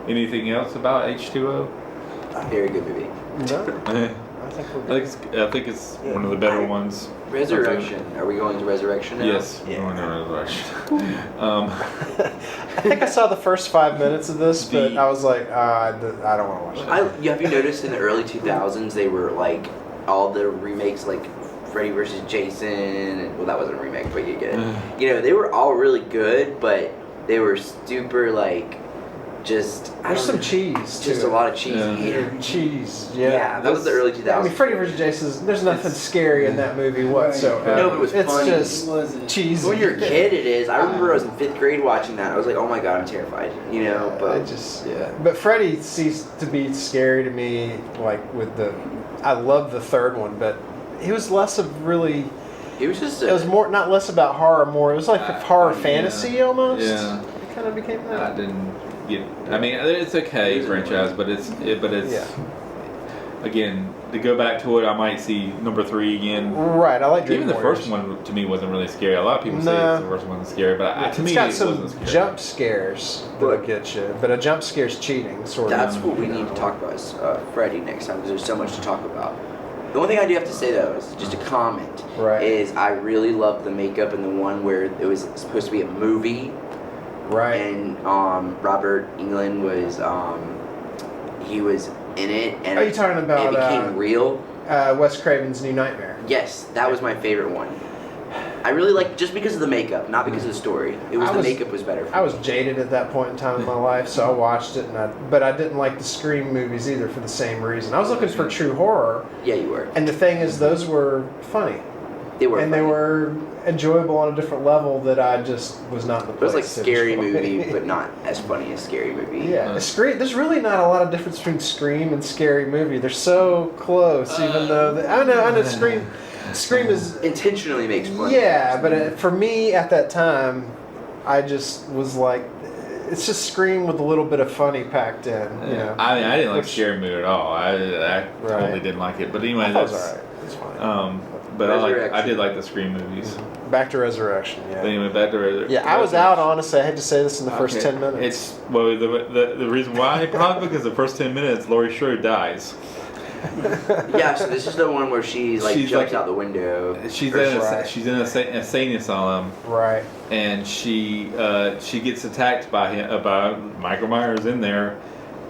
Anything else about H2O? Very good movie. No. I think it's one of the better ones. Resurrection. Are we going to Resurrection now? Yes, we're going to Resurrection. I think I saw the first 5 minutes of this, but I was like, I don't want to watch it. Have you noticed in the early 2000s they were like all the remakes like Freddy vs. Jason, and well, that wasn't a remake, but you get it. They were all really good, but they were super like. There's some cheese. Just a lot of cheese. Yeah. Cheese. Yeah, that was the early 2000s. I mean, Freddy vs. Jason. There's nothing scary in that movie whatsoever. No, but it was funny. It's just cheesy. When you're a kid, it is. I remember I was in 5th grade watching that. I was like, oh my god, I'm terrified. But But Freddy ceased to be scary to me. Like I love the third one, but he was less of really. He was just. It was more not less about horror, more. It was like a horror fantasy almost. Yeah. It kind of became that. I didn't. I mean, it's okay franchise, but it's again, to go back to it, I might see number 3 again. Right, I like Dream Even the Warriors. first one to me wasn't really scary. A lot of people say the first one was scary, but to me got it some wasn't scary. jump scares that'll get you, but a jump scare's cheating, sort of. That's what we need to talk about is Freddy next time, because there's so much to talk about. The only thing I do have to say though is just a comment. Right. Is I really love the makeup in the one where it was supposed to be a movie. Right. And Robert Englund was he was in it, and are you talking about it became real? Wes Craven's New Nightmare. Yes, that was my favorite one. I really liked just because of the makeup, not because of the story. It was the makeup was better. I was jaded at that point in time in my life, so I watched it, but I didn't like the Scream movies either for the same reason. I was looking for true horror. Yeah, you were. And the thing is, those were funny. They were. And funny. they were enjoyable on a different level that I just was not in the It was place like Scary Movie, but not as funny as Scary Movie. Yeah, Scream. There's really not a lot of difference between Scream and Scary Movie. They're so close, even though I know Scream is intentionally makes fun. Yeah, but for me at that time, I just was like, it's just Scream with a little bit of funny packed in. You know, I mean, I didn't like Which- Scary Movie at all. I totally Right. didn't like it. But anyway, I thought it was that's. alright. It's fine. But I Resurrection. did like the Scream movies. Back to Resurrection. But Yeah. anyway, back to Yeah, I was out. Honestly, I had to say this in the first Okay. 10 minutes. It's well, the reason why probably because the first 10 minutes, Laurie Strode dies. Yeah, so this is the one where she She's jumps like- out the window. She's Or in Right. she's in a insane asylum, Right. and she gets attacked by Michael Myers in there,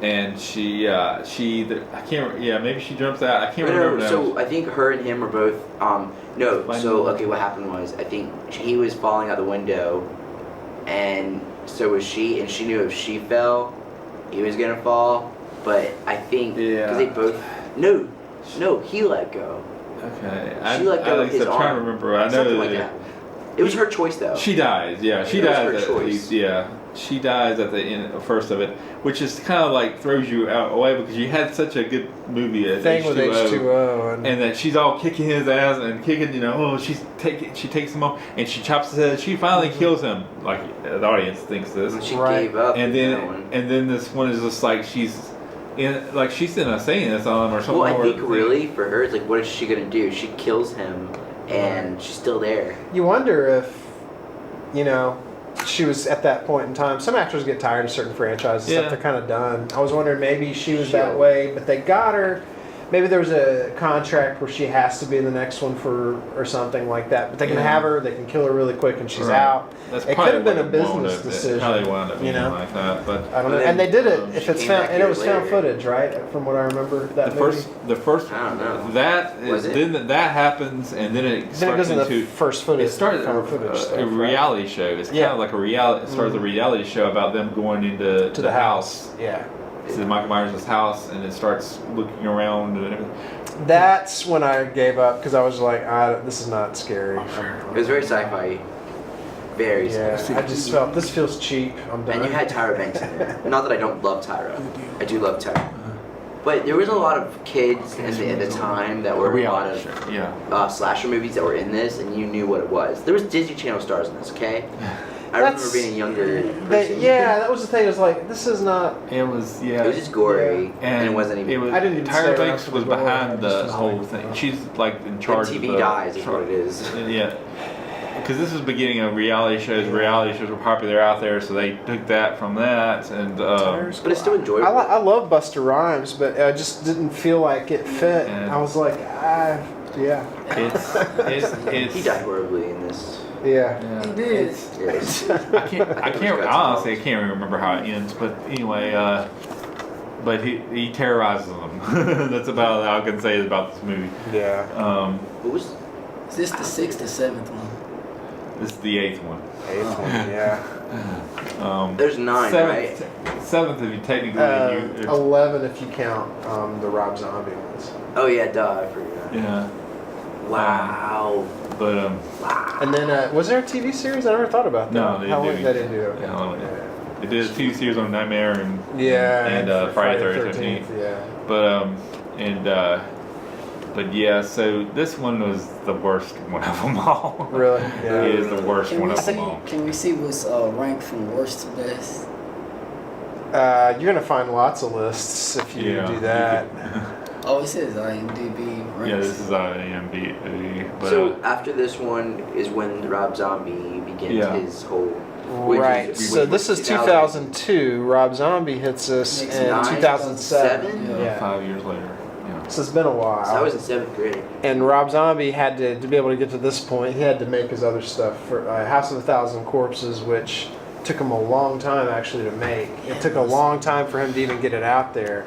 and I can't maybe she jumps out. I can't remember now. So I think her and him are both no. Fine. So okay, what happened was I think he was falling out the window, and so was she, and she knew if she fell, he was gonna fall. But I think because they both no, he let go. Okay, She let go of his I'm trying arm. to remember. I know Something like that. It was her choice though. She dies. Yeah, she It was dies her at choice. least. Yeah, she dies at the end, first of it, which is kind of like throws you out away because you had such a good movie at Thing with H2O. and that she's all kicking his ass and kicking, she takes him off and she chops his head. She finally kills him. Like the audience thinks this, She Right. gave up. and in that one. then this one is just like she's in a insane asylum or something. Well, I or- think really for her, it's like, what is she gonna do? She kills him, and she's still there. You wonder if, she was at that point in time. Some actors get tired of certain franchises, Yeah. stuff they're kind of done. I was wondering maybe she was Sure. that way, but they got her. Maybe there was a contract where she has to be in the next one or something like that. But they can Yeah. have her, they can kill her really quick, and she's Right. out. That's It probably could have been a what it wound business up- decision. It probably wound up being you know? like that, but. I don't know. Well, And they did it then, if she it's came found, back and it was years found later. footage, right? From what I remember, that movie. The first, I don't know. that Was is, it? then that happens, and then it Then it starts goes into into. first footage. It started found footage stuff, a right? reality show. It's kind Yeah. of like a reality. It starts a reality show about them going into To the house. Yeah. to Michael Myers' house, and it starts looking around and everything. That's when I gave up because I was like, this is not scary. It was very sci-fi. Very Yeah, sci-fi. I just felt this feels cheap. I'm done. And you had Tyra Banks in there. Not that I don't love Tyra. I do love Tyra. But there was a lot of kids at the time that were a lot of Yeah. slasher movies that were in this, and you knew what it was. There was Disney Channel stars in this, okay? I remember That's- being a younger person. Yeah, that was the thing. It was like, this is not. It was It was just gory, and it wasn't even. It was, I didn't even stay Tyra around Banks for was the gore. I behind just the was whole like, thing. oh. She's like in charge of TV the dies is what it is. Yeah. Because this was the beginning of reality shows. Reality shows were popular out there, so they took that from that, and But it's still enjoyable. I love Busta Rhymes, but I just didn't feel like it fit. And- I was like, yeah. it's He died horribly in this. Yeah. Yeah, He did. it's- Yes. I can't honestly I can't even remember how it ends, but anyway, but he terrorizes them. That's about all I can say about this movie. Yeah. What was? Is this the 6th or 7th one? This is the 8th one. Eighth one, yeah. There's 9, right? Seventh, if you technically, 11 if you count the Rob Zombie ones. Oh yeah, duh. I forgot. yeah. Wow. But Wow. And then, was there a TV series? I never thought about that. No, they How didn't. They didn't do it. Yeah, they did a few series on Nightmare and Yeah. And, Friday the 13th. Yeah. but yeah, so this one was the worst one of them all. Really? It Yeah. is the worst Can one we of see? them all. Can we see what's ranked from worst to best? You're gonna find lots of lists if you Yeah, do you that. Oh, it says IMDb ranks. Yeah, this is IMDb. But So after this one is when Rob Zombie begins Yeah. his whole. which Right. is- So this is 2002. Rob Zombie hits us Makes in 2007. 2007? Yeah. 5 years later. Yeah. So it's been a while. So I was in 7th grade. And Rob Zombie had to be able to get to this point, he had to make his other stuff for House of a Thousand Corpses, which took him a long time actually to make. It took a long time for him to even get it out there.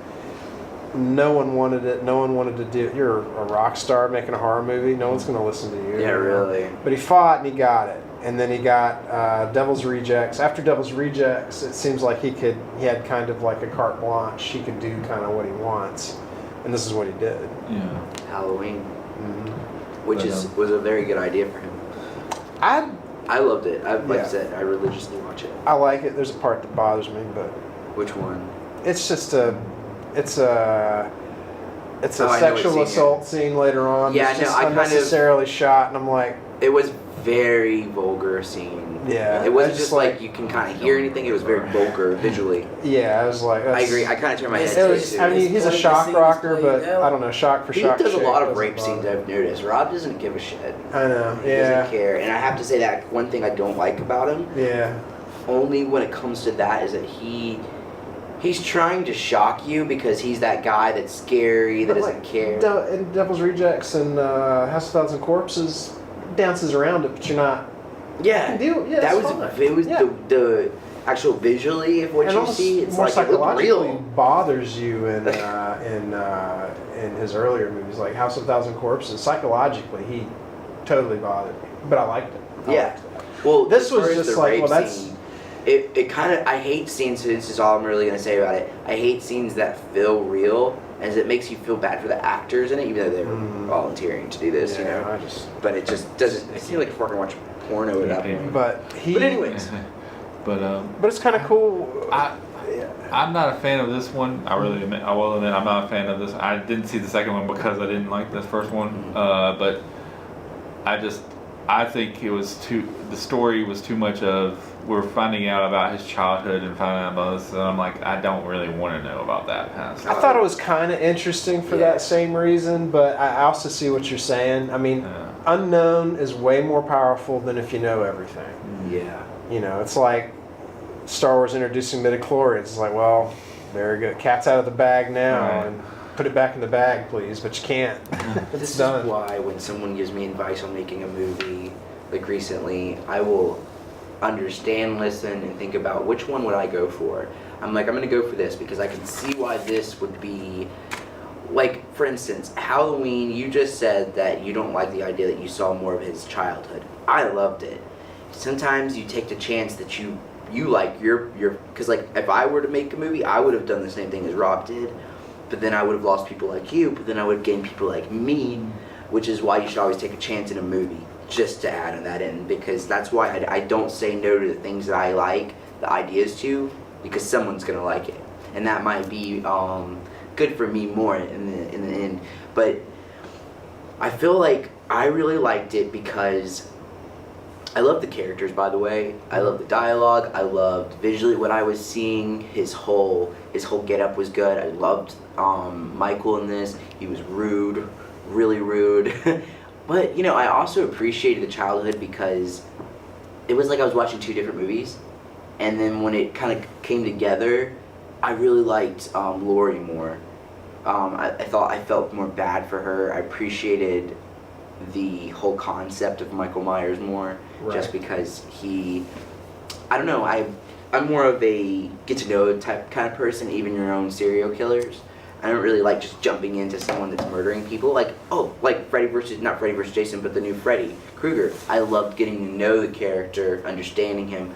No one wanted it. No one wanted to do it. You're a rock star making a horror movie. No one's going to listen to you. Yeah, really. But he fought and he got it. And then he got Devil's Rejects. After Devil's Rejects, it seems like he had kind of like a carte blanche. He could do kind of what he wants. And this is what he did. Yeah. Halloween, Mhm. which But, was a very good idea for him. I loved it. Like Yeah. I said, I religiously watch it. I like it. There's a part that bothers me, but Which one? it's just it's a Oh, I know sexual what scene, assault scene later on. Yeah, it's no, just I kind of- unnecessarily shot, and I'm like, It was very vulgar scene. Yeah. It wasn't I just like you can kind of hear anything. It was very vulgar visually. Yeah, I was like, I agree. I kind of turned my head It to was, it. I mean, he's a It's shock scenes rocker, played but out. I don't know, shock for He shock. does a lot of doesn't rape scenes, bother I've noticed. Rob doesn't give a shit. me. I know, He yeah. doesn't care. And I have to say that one thing I don't like about him, Yeah. only when it comes to that, is that he's trying to shock you because he's that guy that's scary, that But doesn't care. In Devil's Rejects and House of Thousand Corpses, dances around it, but you're not. Yeah, Yeah, that it's was fine. it was Yeah. the actual visually of what And you almost see. It's more like it looked psychologically real. bothers you in his earlier movies, like House of Thousand Corpses. Psychologically, he totally bothered me, but I liked it. Yeah. Well, This as far was as just the like, rape well, that's- scene, it kind of, I hate scenes. This is all I'm really gonna say about it. I hate scenes that feel real, as it makes you feel bad for the actors in it, even though they were volunteering to do this, you know. I just. But it just doesn't. I feel like fucking watching porno at that point. But he. But anyways, But But it's kind of cool. I'm not a fan of this one. I will admit I'm not a fan of this. I didn't see the second one because I didn't like this first one. But I think the story was too much of, we're finding out about his childhood and finding out about this, and I'm like, I don't really want to know about that past. I thought it was kind of interesting for Yeah. that same reason, but I also see what you're saying. I mean, unknown is way more powerful than if you know everything. yeah. You know, it's like Star Wars introducing midichlorians. It's like, well, there you go, cat's out of the bag now, Right. and put it back in the bag, please. But you can't. This It's is done. why when someone gives me advice on making a movie, like recently, I will understand, listen, and think about which one would I go for. I'm like, I'm gonna go for this because I can see why this would be, like, for instance, Halloween. You just said that you don't like the idea that you saw more of his childhood. I loved it. Sometimes you take the chance that you like your because, like, if I were to make a movie, I would have done the same thing as Rob did, but then I would have lost people like you, but then I would have gained people like me, which is why you should always take a chance in a movie, just to add that in, because that's why I don't say no to the things that I like, the ideas to, because someone's gonna like it, and that might be good for me more in the end. But I feel like I really liked it because I love the characters, by the way. I love the dialogue. I loved visually what I was seeing. His whole getup was good. I loved Michael in this. He was rude, really rude. But, you know, I also appreciated the childhood because it was like I was watching two different movies. And then when it kind of came together, I really liked Lori more. I felt more bad for her. I appreciated the whole concept of Michael Myers more, just because I don't know, I'm more of a get to know type kind of person, even your own serial killers. I don't really like just jumping into someone that's murdering people, like not Freddy versus Jason, but the new Freddy Krueger. I loved getting to know the character, understanding him,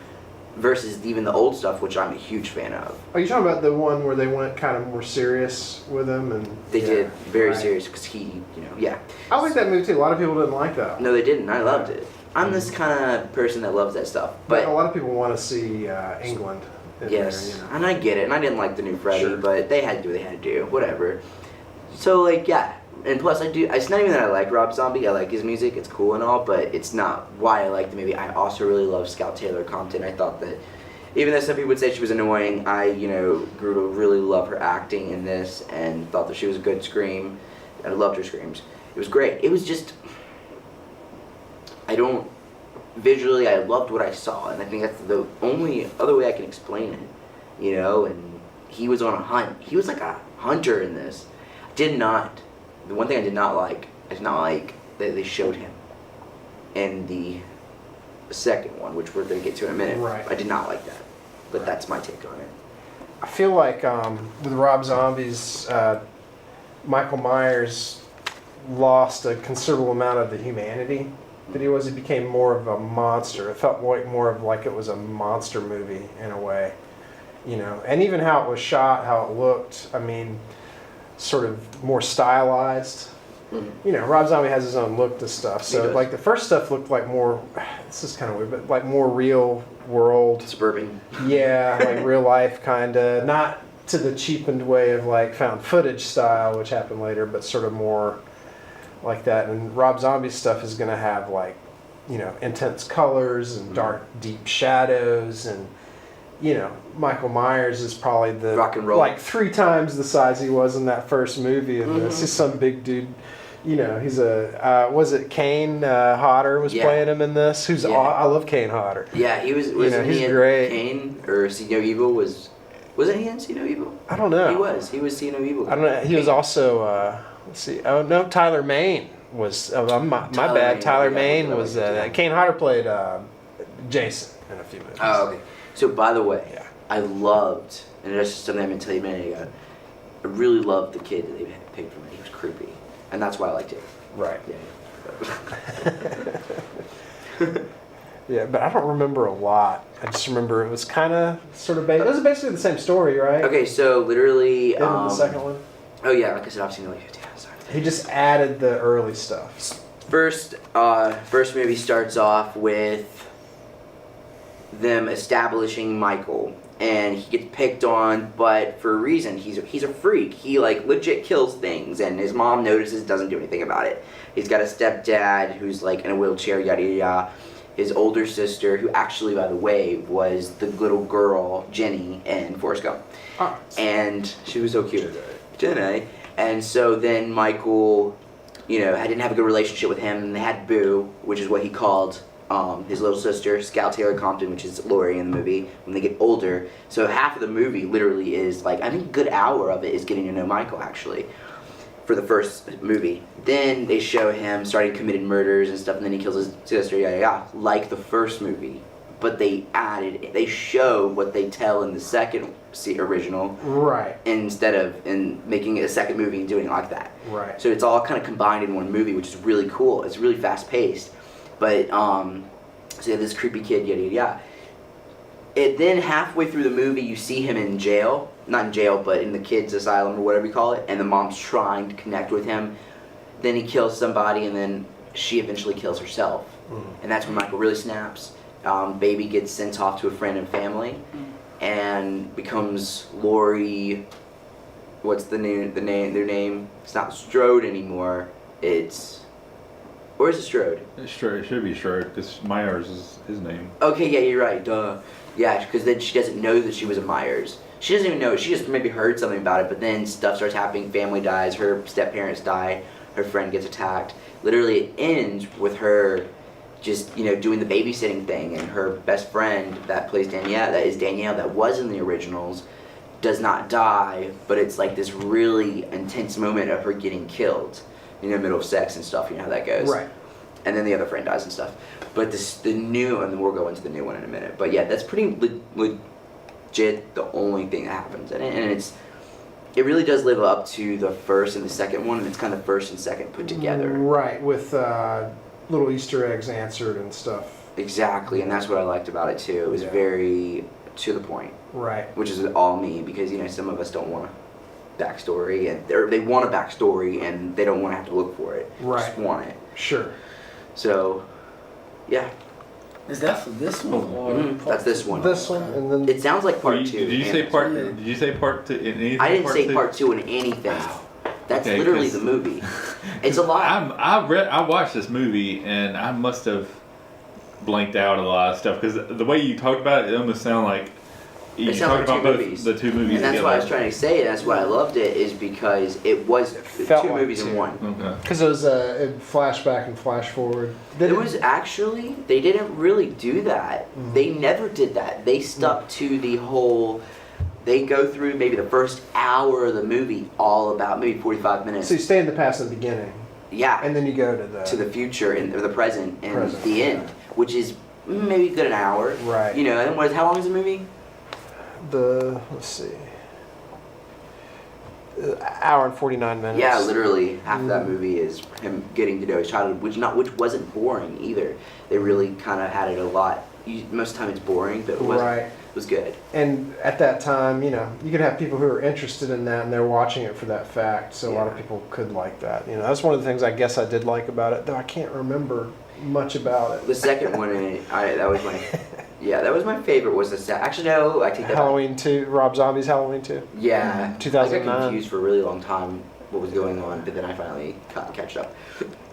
versus even the old stuff, which I'm a huge fan of. Are you talking about the one where they went kind of more serious with him? And They did very right. serious because he, yeah. I like that movie too. A lot of people didn't like that. No, they didn't. I loved it. I'm this kind of person that loves that stuff. But a But lot of people want to see England. In yes, there, and I get it. And I didn't like the new Freddy, Sure. but they had to do what they had to do. Whatever. So, like, yeah. And plus, it's not even that I like Rob Zombie. I like his music. It's cool and all, but it's not why I like the movie. I also really love Scout Taylor Compton. I thought that, even though some people would say she was annoying, I, grew to really love her acting in this and thought that she was a good scream. I loved her screams. It was great. It was just, visually, I loved what I saw, and I think that's the only other way I can explain it, and he was on a hunt. He was like a hunter in this. The one thing I did not like that they showed him in the second one, which we're going to get to in a minute. Right. I did not like that, but that's my take on it. I feel like with Rob Zombie's, Michael Myers lost a considerable amount of the humanity that he was. He became more of a monster. It felt more of like it was a monster movie in a way, And even how it was shot, how it looked. I mean, sort of more stylized. Mm-hmm. Rob Zombie has his own look to stuff. He So does. like the first stuff looked like more. This is kind of weird, but like more real world. Suburban. Yeah, like real life kind of, not to the cheapened way of like found footage style, which happened later, but sort of more like that. And Rob Zombie's stuff is going to have like intense colors and dark, deep shadows, and Michael Myers is probably the Rock and roll. like 3 times the size he was in that first movie. And this is some big dude. He's a was it Kane Hodder was playing him in this? Who's I love Kane Hodder. Yeah, he was. Wasn't he's he in great. Kane or See No Evil? Wasn't he in See No Evil? I don't know. He was. He was See No Evil. I don't know. He was also let's see. Oh no, Tyler Mane was. My bad. Tyler Mane was. Kane Hodder played Jason in a few movies. Oh, okay. So by the way, Yeah. I loved, and that's just something I meant to tell you a minute ago. I really loved the kid that they picked for me. He was creepy, and that's why I liked it. Right. Yeah. Yeah, but I don't remember a lot. I just remember it was kind of sort of it was basically the same story, right? Okay, so literally. In the second one. Oh yeah, like I said, I've seen it like 50 times. He just added the early stuff. First movie starts off with them establishing Michael, and he gets picked on, but for a reason. He's a freak. He like legit kills things, and his mom notices, doesn't do anything about it. He's got a stepdad who's like in a wheelchair, yada yada yada. His older sister, who actually, by the way, was the little girl Jenny in Forrest Gump, and she was so cute, Jenny. And so then Michael, I didn't have a good relationship with him, and they had Boo, which is what he called his little sister, Scout Taylor Compton, which is Laurie in the movie, when they get older. So half of the movie literally is like, I think a good hour of it is getting to know Michael, actually, for the first movie. Then they show him starting committing murders and stuff, and then he kills his sister, yada yada, like the first movie. But they show what they tell in the second original, Right. instead of making it a second movie and doing it like that. Right. So it's all kind of combined in one movie, which is really cool. It's really fast paced. But so you have this creepy kid, yada yada yada. Then halfway through the movie, you see him in jail. Not in jail, but in the kids' asylum or whatever you call it. And the mom's trying to connect with him. Then he kills somebody, and then she eventually kills herself. And that's when Michael really snaps. Baby gets sent off to a friend and family, and becomes Laurie. What's their name? It's not Strode anymore. Or is it Strode? It should be Strode, because Myers is his name. Okay, yeah, you're right. Duh. Yeah, because then she doesn't know that she was a Myers. She doesn't even know. She just maybe heard something about it, but then stuff starts happening. Family dies. Her step-parents die. Her friend gets attacked. Literally, it ends with her just, doing the babysitting thing, and her best friend that plays Danielle, that was in the originals, does not die, but it's like this really intense moment of her getting killed in the middle of sex and stuff. You know how that goes. Right. And then the other friend dies and stuff. But the new, and then we'll go into the new one in a minute. But yeah, that's pretty legit the only thing that happens in it, and it really does live up to the first and the second one, and it's kind of first and second put together. Right, with little Easter eggs answered and stuff. Exactly, and that's what I liked about it too. It was very to the point. Right. Which is all me, because some of us don't want a backstory, or they want a backstory and they don't want to have to look for it. Right. Just want it. Sure. So, yeah. Is that for this one or That's this one. This one, and then It sounds like part two. Did you say part? Did you say part two in anything? I didn't say two? part two in anything. Wow. That's Okay, literally 'cause- the movie. It's a lot. I watched this movie and I must have blanked out a lot of stuff, because the way you talked about it almost sounded like you sounds talked like about two both movies. the two movies And that's together. what I was trying to say. That's why I loved it, is because it was felt two like movies in two. one. Okay. because it was flashback and flash forward. It was actually, they didn't really do that. They never did that. They stuck to the whole, they go through maybe the first hour of the movie, all about maybe 45 minutes. So you stay in the past in the beginning, Yeah, and then you go to to the future or the present and Present, the end, which is maybe a good an hour. Right. And how long is the movie? let's see, hour and 49 minutes. Yeah, literally half of that movie is him getting to know his childhood, which wasn't boring either. They really kind of had it a lot. Most of the time it's boring, but it wasn't. Right. It was good. And at that time, you could have people who are interested in that and they're watching it for that fact. So a lot of people could like that. That's one of the things I guess I did like about it, though I can't remember much about it. The second one, that was my, that was my favorite. Was actually no, I take that back. Halloween 2, Rob Zombie's Halloween 2. Yeah, 2009. I got confused for a really long time what was going on, but then I finally caught up.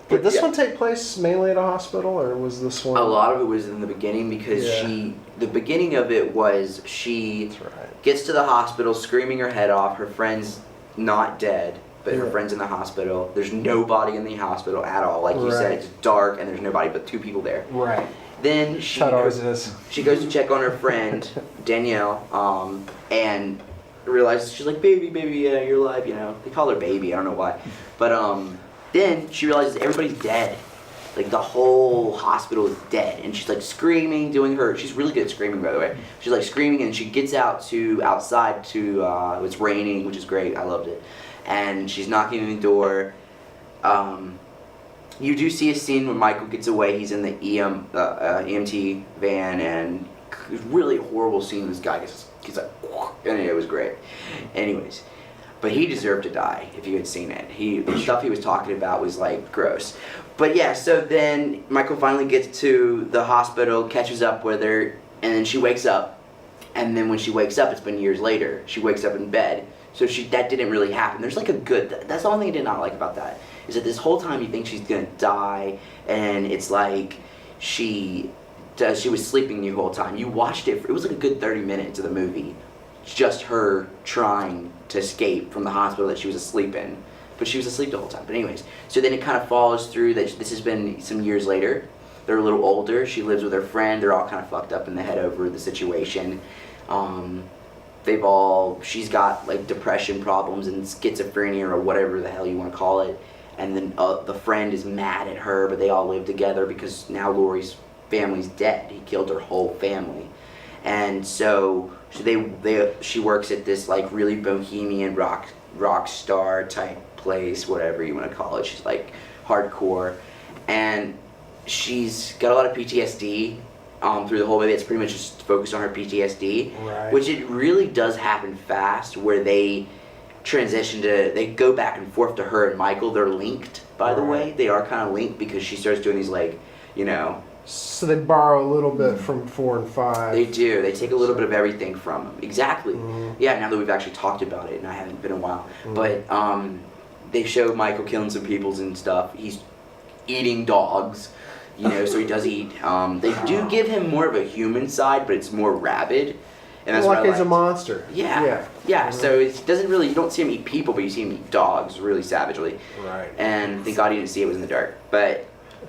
Did this Yeah. one take place mainly at a hospital, or was this one? A lot of it was in the beginning because Yeah. the beginning of it was she That's right. gets to the hospital screaming her head off. Her friend's not dead, but her Yeah. friend's in the hospital. There's nobody in the hospital at all. Like you said, Right. it's dark and there's nobody but 2 people there. Right. Then she That always is. she goes to check on her friend Danielle, and realizes she's like, baby, yeah, you're alive. You know, they call her baby. I don't know why, but then she realizes everybody's dead. Like the whole hospital is dead, and she's like screaming, doing her. She's really good at screaming, by the way. She's like screaming, and she gets outside to. It's raining, which is great. I loved it, and she's knocking on the door. You do see a scene when Michael gets away. He's in the EMT van, and it's really a horrible scene. This guy gets like, and it was great. Anyways, but he deserved to die if you had seen it. The stuff he was talking about was like gross. But yeah, so then Michael finally gets to the hospital, catches up with her, and then she wakes up. And then when she wakes up, it's been years later. She wakes up in bed. So that didn't really happen. There's like that's the only thing I did not like about that. Is that this whole time you think she's gonna die, and it's like she was sleeping the whole time. You watched it, it was like a good 30 minutes of the movie. Just her trying to escape from the hospital that she was asleep in. But she was asleep the whole time. But anyways, so then it kind of follows through that this has been some years later. They're a little older. She lives with her friend. They're all kind of fucked up in the head over the situation. She's got like depression problems and schizophrenia or whatever the hell you want to call it. And then the friend is mad at her, but they all live together because now Laurie's family's dead. He killed her whole family. And so she works at this like really bohemian rock star type place, whatever you want to call it. She's like hardcore, and she's got a lot of PTSD through the whole movie. It's pretty much just focused on her PTSD, Right. which it really does happen fast, where they they go back and forth to her and Michael. They're linked, by the way. They are kind of linked because she starts doing these like, you know. So they borrow a little bit from 4 and 5. They do. They take a little bit of everything from them. Exactly. Mm-hmm. Yeah, now that we've actually talked about it, and I haven't been in a while. Mm-hmm. But they show Michael killing some peoples and stuff. He's eating dogs, you know, so he does eat. They do give him more of a human side, but it's more rabid. And that's like what I he's a liked. monster. Yeah. Mm-hmm. So it doesn't really, you don't see him eat people, but you see him eat dogs really savagely. Right. And thank God he didn't see it was in the dark. But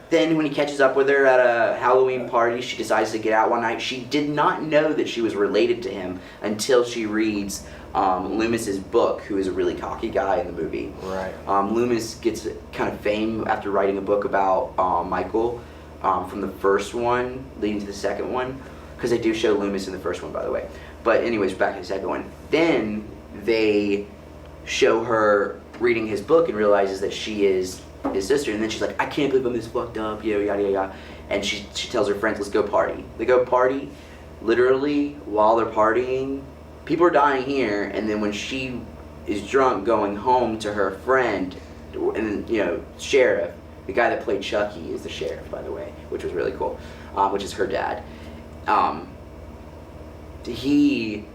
then when he catches up with her at a Halloween party, she decides to get out one night. She did not know that she was related to him until she reads Loomis's book, who is a really cocky guy in the movie. Right. Loomis gets kind of fame after writing a book about Michael from the first one leading to the second one, because they do show Loomis in the first one, by the way. But anyways, back to the second one. Then they show her reading his book and realizes that she is his sister, and then she's like, I can't believe I'm this fucked up, yada yada yada. And she tells her friends, let's go party. They go party. Literally, while they're partying, people are dying here, and then when she is drunk going home to her friend, and you know, sheriff, the guy that played Chucky is the sheriff, by the way, which was really cool, which is her dad. He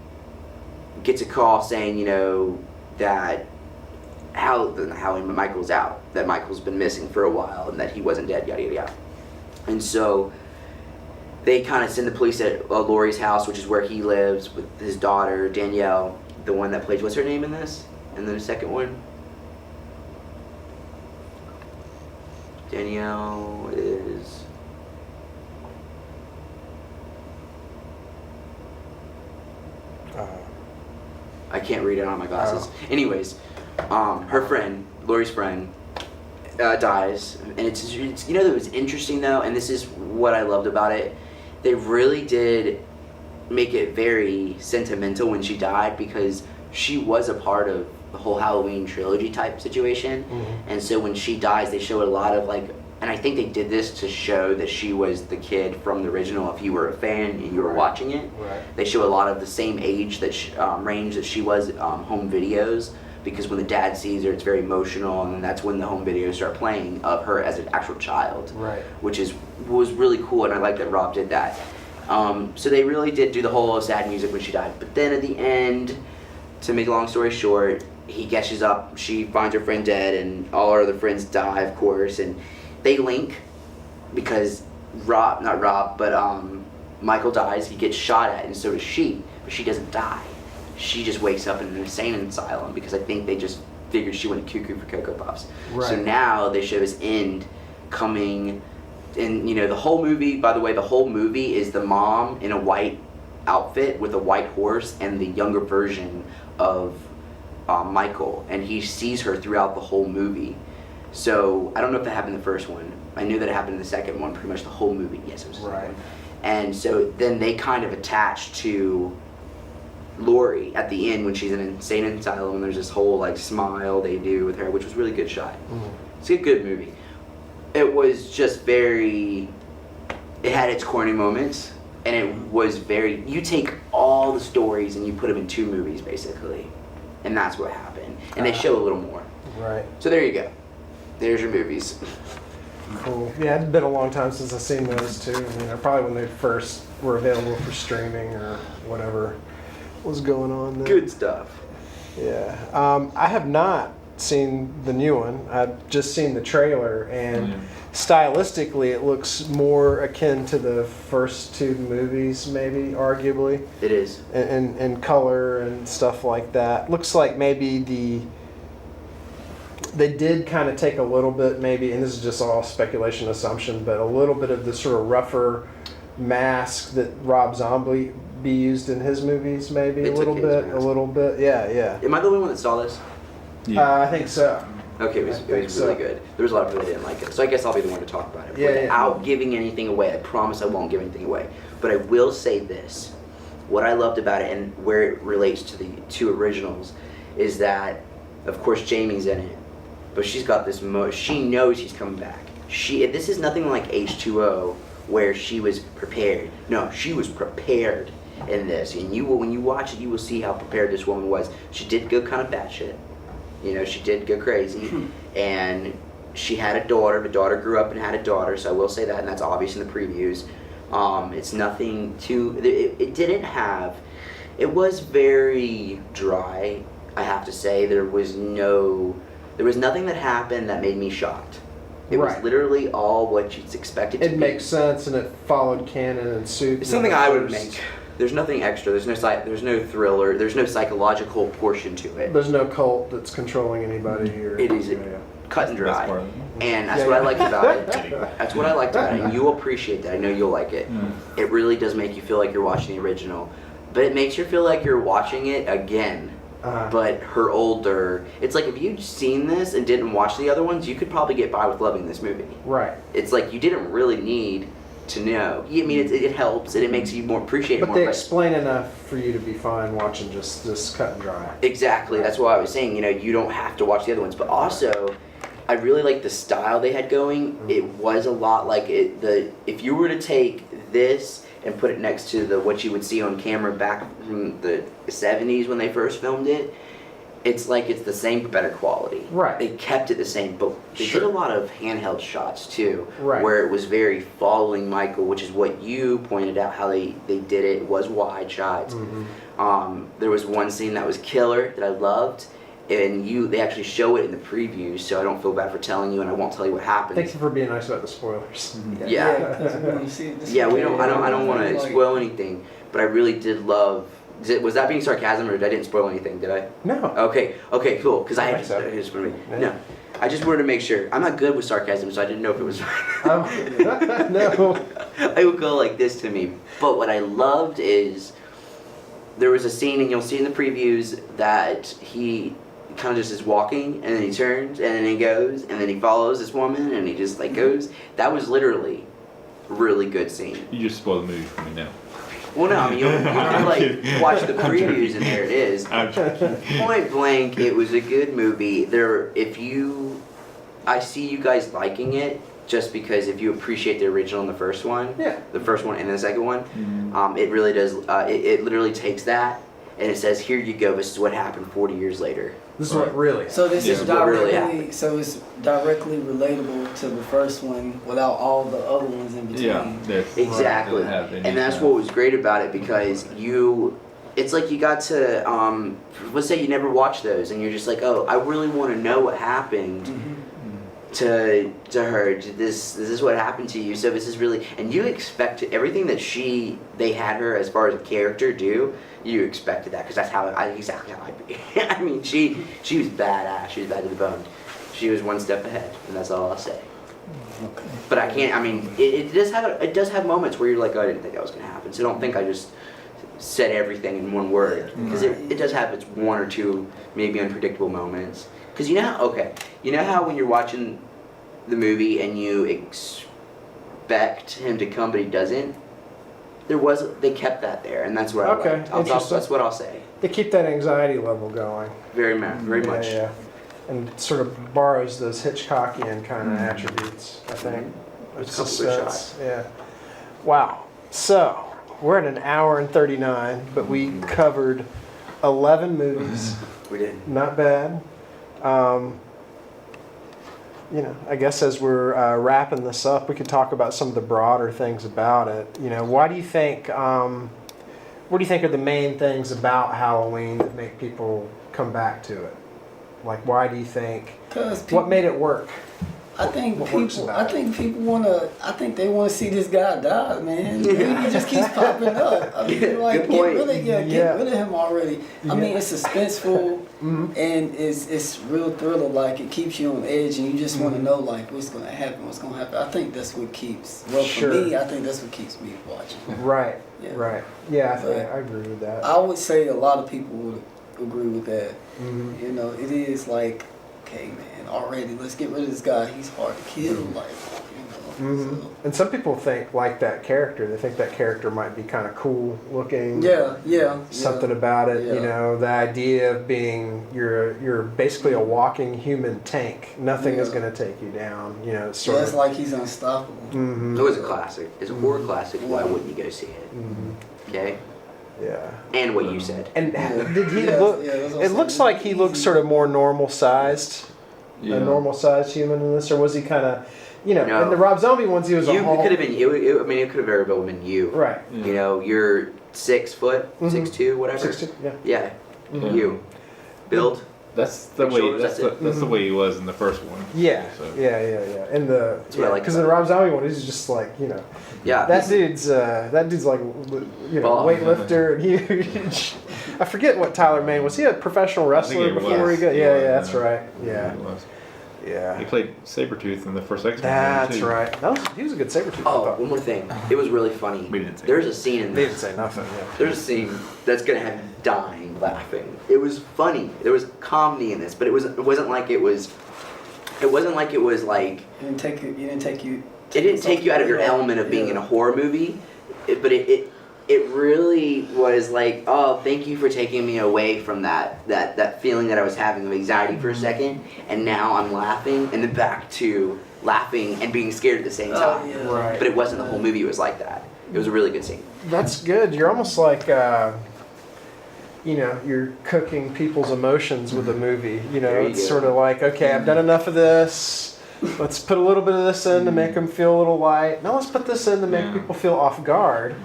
gets a call saying, you know, that Michael's out, that Michael's been missing for a while, and that he wasn't dead, yada yada yada. And so they kind of send the police at Laurie's house, which is where he lives with his daughter Danielle, the one that plays, what's her name in this? And then the second one, Danielle is. I can't read it on my glasses. Anyways, her friend, Laurie's friend, dies, and it's you know, that was interesting though, and this is what I loved about it. They really did make it very sentimental when she died, because she was a part of the whole Halloween trilogy type situation, and so when she dies, they show a lot of like. And I think they did this to show that she was the kid from the original. If you were a fan and you were watching it, they show a lot of the same age that range that she was home videos, because when the dad sees her, it's very emotional, and that's when the home videos start playing of her as an actual child, which was really cool, and I like that Rob did that. So they really did do the whole sad music when she died. But then at the end, to make a long story short, he catches up. She finds her friend dead, and all her other friends die, of course, and they link because Michael dies. He gets shot at, and so does she. But she doesn't die. She just wakes up in an insane asylum because I think they just figured she went cuckoo for Cocoa Puffs. Right. So now they show this end coming, and the whole movie. By the way, the whole movie is the mom in a white outfit with a white horse and the younger version of Michael, and he sees her throughout the whole movie. So I don't know if that happened in the first one. I knew that it happened in the second one, pretty much the whole movie. Yes, it was the second one. And so then they kind of attach to Lori at the end when she's in an insane asylum, and there's this whole like smile they do with her, which was a really good shot. It's a good movie. It was just it had its corny moments, and it was you take all the stories and you put them in 2 movies basically, and that's what happened. And they show a little more. Right. So there you go. There's your movies. Cool. Yeah, it's been a long time since I've seen those too. Probably when they first were available for streaming or whatever was going on there. Good stuff. Yeah. I have not seen the new one. I've just seen the trailer, and stylistically it looks more akin to the first 2 movies, maybe, arguably. It is. And color and stuff like that. Looks like maybe they did kind of take a little bit, maybe, and this is just all speculation, assumption, but a little bit of the sort of rougher mask that Rob Zombie used in his movies, maybe They a took little his bit, mask. yeah. Am I the only one that saw this? I think so. Okay, it was really good. There was a lot of people that didn't like it, so I guess I'll be the one to talk about it Yeah, without giving anything away. I promise I won't give anything away, but I will say this: what I loved about it and where it relates to the 2 originals is that, of course, Jamie's in it, but she's got this. She knows he's coming back. This is nothing like H2O, where she was prepared. No, she was prepared in this, and when you watch it, you will see how prepared this woman was. She did go kind of batshit. She did go crazy, and she had a daughter. The daughter grew up and had a daughter, so I will say that, and that's obvious in the previews. It's nothing too. It didn't have. It was very dry, I have to say. There was nothing that happened that made me shocked. It was literally all what you'd expect it to be. It makes sense, and it followed canon and suit. It's something I would make. There's nothing extra. There's no thriller. There's no psychological portion to it. There's no cult that's controlling anybody. It is cut and dry, and that's what I liked about it. That's what I liked about it, and you'll appreciate that. I know you'll like it. It really does make you feel like you're watching the original, but it makes you feel like you're watching it again. But her older. It's like if you'd seen this and didn't watch the other ones, you could probably get by with loving this movie. Right. It's like you didn't really need to know. I mean, it helps and it makes you more appreciate it But more. they explain enough for you to be fine watching just this cut and dry. Exactly. That's why I was saying, you don't have to watch the other ones. But also, I really like the style they had going. It was a lot like if you were to take this and put it next to what you would see on camera back from the 70s when they first filmed it, it's like it's the same but better quality. Right. They kept it the same, but they did a lot of handheld shots too, Right. where it was very following Michael, which is what you pointed out how they did it. It was wide shots. There was one scene that was killer that I loved, and they actually show it in the previews, so I don't feel bad for telling you, and I won't tell you what happens. Thank you for being nice about the spoilers. Yeah. I don't want to spoil anything, but I really did love. Was that being sarcasm, or I didn't spoil anything? Did I? No. Okay, cool. Because I think so. No, I just wanted to make sure. I'm not good with sarcasm, so I didn't know if it was. No. I would go like this to me. But what I loved is there was a scene, and you'll see in the previews that he kind of just is walking, and then he turns, and then he goes, and then he follows this woman, and he just like goes. That was literally a really good scene. You just spoiled the movie for me now. Well, no, I mean, you can like watch the previews, and there it is. Point blank, it was a good movie. I see you guys liking it just because if you appreciate the original and the first one, the first one and the second one, it really does. It literally takes that and it says, "Here you go. This is what happened 40 years later." This is what really. So this is what really directly. happened. So it's directly relatable to the first one without all the other ones in between. Yeah, exactly. And that's what was great about it because it's like you got to, let's say you never watched those and you're just like, oh, I really want to know what happened. to her, this is what happened to you, so this is really, and you expect everything that they had her as far as a character do, you expected that, because that's exactly how I'd be. I mean, she was badass, she was bad to the bone, she was one step ahead, and that's all I'll say. Okay. But I can't, I mean, it does have moments where you're like, oh, I didn't think that was going to happen, so don't think I just said everything in one word, because it does have its one or two maybe unpredictable moments. Because you know how when you're watching the movie and you expect him to come but he doesn't? They kept that there, and that's what I liked. That's what I'll say. They keep that anxiety level going. Very much. Yeah. And sort of borrows those Hitchcockian kind of attributes, I think. There's a couple good shots. Yeah. Wow. So, we're at an hour and 39, but we covered 11 movies. We did. Not bad. I guess as we're wrapping this up, we could talk about some of the broader things about it. Why do you think? What do you think are the main things about Halloween that make people come back to it? Like, why do you think? What made it work? I think What works people. about I think people wanna. I think they want to see this guy die, man. He just keeps popping up. I mean, like, Good point. get rid of him already. I mean, it's suspenseful and it's real thriller. Like, it keeps you on edge, and you just want to know like what's gonna happen. I think that's what keeps. Well, Sure. for me, I think that's what keeps me watching. Right. Yeah. Right. Yeah, I agree with that. I would say a lot of people would agree with that. Mhm. It is like, okay, man, already, let's get rid of this guy. He's hard to kill, like, Mhm. so. And some people think like that character. They think that character might be kind of cool looking. Yeah. Something about it, Yeah. the idea of being you're basically a walking human tank. Nothing is Yeah. going to take you down. It's Yeah, sort it's of. like he's unstoppable. Mhm. It was a classic. It's a horror classic. Why wouldn't you go see it? Mhm. Okay? Yeah. And what you said. And Yeah. did he Yeah, look? yeah, that's what It I'm looks saying. like he looks sort of more normal sized, Yeah. a normal sized human in this, or was he kind of, No. in the Rob Zombie ones he was It a whole. could have been you. I mean, it could have very well been you. Right. Yeah. You're 6 foot, Mhm. 6'2", whatever. 60, yeah. Yeah, Mhm. you. Build. That's the Big way. shoulders, That's that's the way he was in the first one. Yeah, So. yeah. And what I like because in the about Rob Zombie one, he's just like Yeah. that dude's like Well, weightlifter and huge. I forget what Tyler Mane was. He a professional wrestler before he got? Yeah, that's right. Yeah, He was. He yeah. played Sabretooth in the first X-Men. That's too. right. He was a good Sabretooth. I Oh, thought. one more thing. It was really funny. We didn't say There's a scene in They this. didn't say nothing. Yeah. There's a scene that's gonna have you dying laughing. It was funny. There was comedy in this, but it wasn't like it was like It didn't take you. it didn't take you out of your element of being in a horror movie, but it really was like, oh, thank you for taking me away from that feeling that I was having of anxiety for a second, and now I'm laughing, and then back to laughing and being scared at the same time. yeah. Right. But it wasn't the whole movie. It was like that. It was a really good scene. That's good. You're almost like, you're cooking people's emotions with a movie. There you It's go. sort of like, okay, I've done enough of this. Let's put a little bit of this in to make them feel a little light. Now let's put this in to make Yeah. people feel off guard.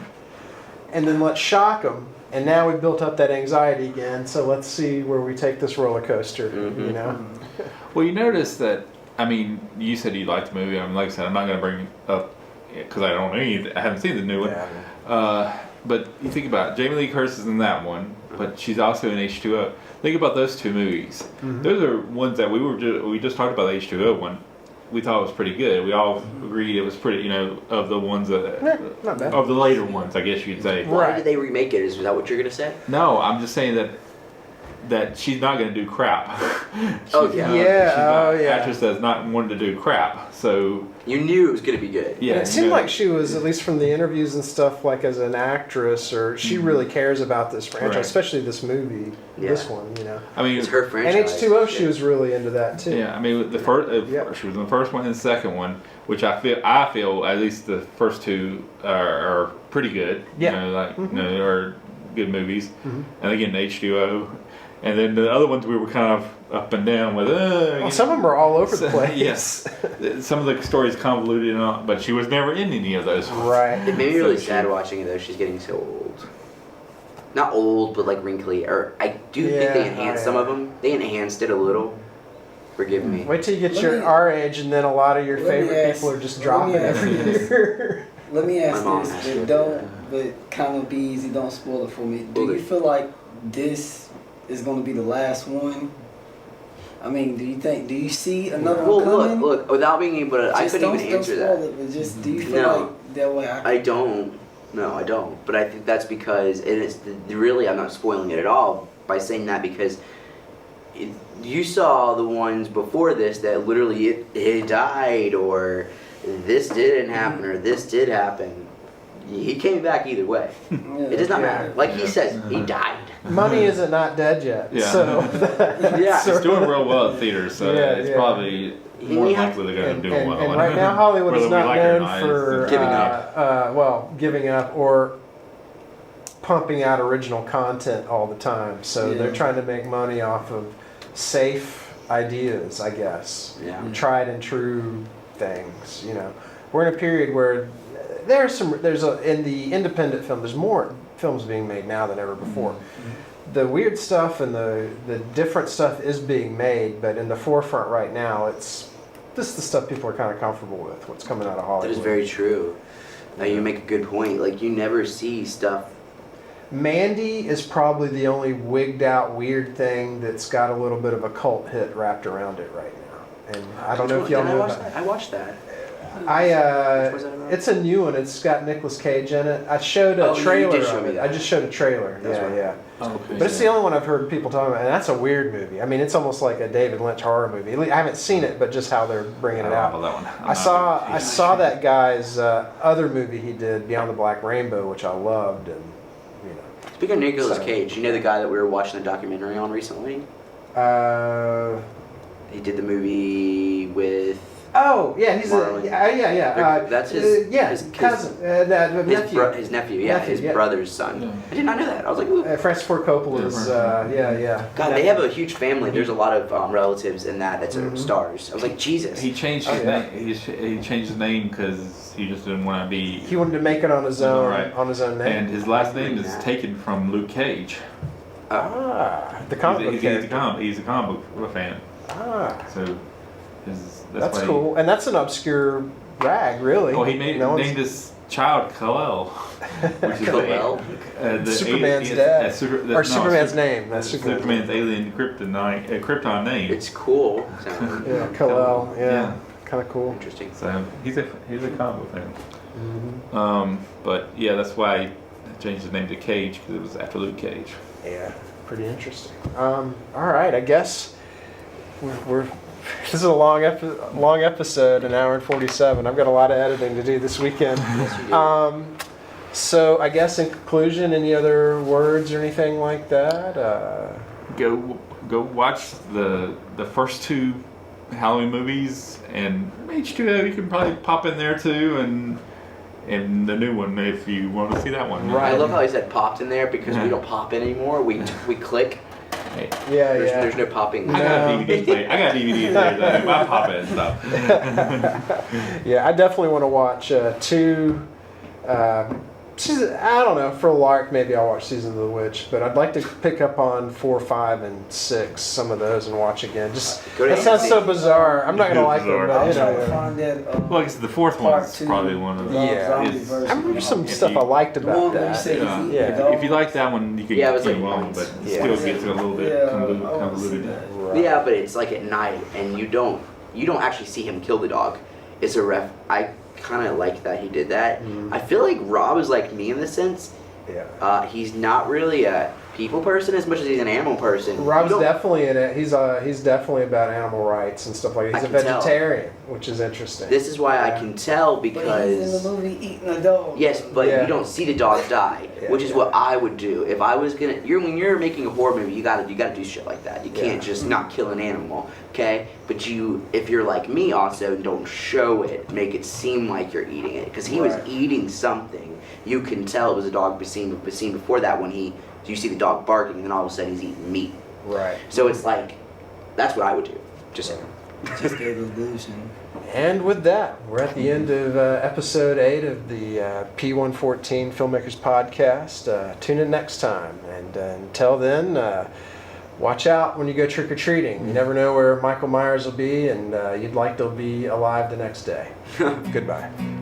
And then let's shock them. And now we've built up that anxiety again. So let's see where we take this roller coaster. Mhm. Well, you notice that. I mean, you said you liked the movie. I mean, like I said, I'm not going to bring it up because I don't know anything. I haven't seen the new one. But you think about it, Jamie Lee Curtis is in that one, but she's also in H2O. Think about those two movies. Those are ones that we just talked about the H2O one. We thought it was pretty good. We all agreed it was pretty, of the ones that, Not bad. of the later ones, I guess you'd say. Why Right. did they remake it? Is that what you're gonna say? No, I'm just saying that she's not going to do crap. Oh, She's yeah. not- Yeah, she's not oh, yeah. actress that's not wanting to do crap. So You knew it was gonna be good. yeah, And it seemed like she was, at least from the interviews and stuff, like as an actress, or she really cares about this franchise, Right. especially this movie, this Yeah. one, I mean, It's her And franchise. H2O, she was really into that too. yeah, I mean the first Yeah. she was in the first one and the second one, which I feel at least the first two are pretty good. Yeah. Are good movies. And again, H2O, and then the other ones we were kind of up and down with. Well, some of them are all over the place. Yes, some of the stories convoluted, and all, but she was never in any of those. ones. Right. It made me really So she- sad watching it though. She's getting so old. Not old, but like wrinkly. Or I do think they Yeah, enhanced oh, some yeah. of them. They enhanced it a little. Forgive me. Wait till you get Let me- our age, and then a lot of your let me favorite ask- people are just let dropping me ask every you this. year. Let me ask My mom this, asked but you. but kind of be easy, don't spoil it for me. Do Will you do. feel like this is going to be the last one? I mean, do you see another Well, one coming? look. Without being able to, I Just couldn't don't, even don't answer spoil that. it, but just do you feel No. like that way? I don't. No, I don't. But I think that's because really, I'm not spoiling it at all by saying that because you saw the ones before this that literally it died or this didn't happen or this did happen. He came back either way. It does not Yeah. matter. Like he says, he died. Money isn't not dead yet. Yeah. So Yeah. It's doing real well at theaters, so Yeah, it's yeah. probably more And you have- likely they're going and, to do and, well. and right now Hollywood is Whether we not like it or known not, for it's Giving up. giving up or pumping out original content all the time. So Yeah. they're trying to make money off of safe ideas, I guess. Yeah. Tried and true things. You know, we're in a period where in the independent film, there's more films being made now than ever before. The weird stuff and the different stuff is being made, but in the forefront right now, it's this is the stuff people are kind of comfortable with. What's coming out of Hollywood. That is very true. Now you make a good point. Like you never see stuff. Mandy is probably the only wigged out weird thing that's got a little bit of a cult hit wrapped around it right now. And I don't know if y'all Did I know watch about that. I watched that. I Which was that about? it's a new one. It's got Nicolas Cage in it. I showed Oh, a you trailer did show of me it. that. I just showed a trailer. That's yeah, right. yeah. Oh, okay. But it's the only one I've heard people talking about, and that's a weird movie. I mean, it's almost like a David Lynch horror movie. At least, I haven't seen it, but just how they're bringing it out. That one. I saw that guy's other movie he did, Beyond the Black Rainbow, which I loved, and you know. Speaking of Nicolas So- Cage, you know the guy that we were watching a documentary on recently? He did the movie with Oh yeah, he's Marlon. yeah. That's his- yeah, his cousin, his nephew. Yeah, Nephew, his yeah. brother's son. Yeah. I did not know that. I was like, ooh. Francis Ford Coppola's yeah. God, they have a huge family. There's a lot of relatives in that's Mhm. stars. I was like, Jesus. He changed Oh, his yeah. name. He changed his name because he just didn't want to be. He wanted to make it on his own Right. name. And his last name is taken from Luke Cage. The comic book He's character. a comic book fan. So That's why cool. And that's an obscure rag, really. Oh, he No one's- named his child Kal-El, which is Kal-El? the Superman's dad. Superman's name. That's Superman's alien Krypton name. It's cool. So, Yeah, Kal-El. Yeah, Yeah. kind of cool. interesting. So he's a comic book fan. Mhm. But yeah, that's why I changed his name to Cage because it was after Luke Cage. Yeah, pretty interesting. All right, I guess we're this is a long episode, an hour and 47. I've got a lot of editing to do this weekend. Yes, you do. So I guess in conclusion, any other words or anything like that? Go watch the first two Halloween movies, and H2O you can probably pop in there too, and the new one if you want to see that one. Right. I love how he said popped in there because we Yeah. don't pop in anymore. We click. Hey, Yeah, There's no popping. I got No. DVD player. I got DVD players. I pop it and stuff. Yeah, I definitely want to watch two. I don't know, for a lark, maybe I'll watch Season of the Witch, but I'd like to pick up on 4, 5, and 6, some of those, and watch again. Just Go to that sounds AMC. so bizarre. I'm not gonna like them, Bizarre. but I'm you trying to know. find that. Well, I guess the fourth Part one's two. probably one of the. Yeah. Zombie It's- version. I remember some If stuff you- I liked The about one where you that. say Yeah. he's Yeah. eating the dog. If you like that one, you can Yeah, it was continue like on, mine's. but Yeah. still gets a little bit Yeah, I wanna see convoluted. that. Right. Yeah, but it's like at night, and you don't actually see him kill the dog. It's a ref. I kind of like that he did that. Mhm. I feel like Rob is like me in this sense. Yeah. He's not really a people person as much as he's an animal person. Rob's You don't- definitely in it. He's definitely about animal rights and stuff like that. He's a I can tell. vegetarian, which is interesting. This is why I Yeah. can tell But he's in because the movie eating a dog. yes, but Yeah. you don't see the dog die, Yeah, which is yeah. what I would do if I was gonna. When you're making a horror movie, you gotta do shit like that. You can't Yeah. just not kill an animal, okay? But if you're like me, also don't show it, make it seem like you're eating it, because he was Right. eating something. You can tell it was a dog seen before that when you see the dog barking, and then all of a sudden he's eating meat. Right. So it's like that's what I would do. Just saying. Just gave illusion. And with that, we're at the end of episode 8 of the P114 Filmmakers podcast. Tune in next time. And until then, watch out when you go trick-or-treating. You never know where Michael Myers will be, and you'd like to be alive the next day. Goodbye.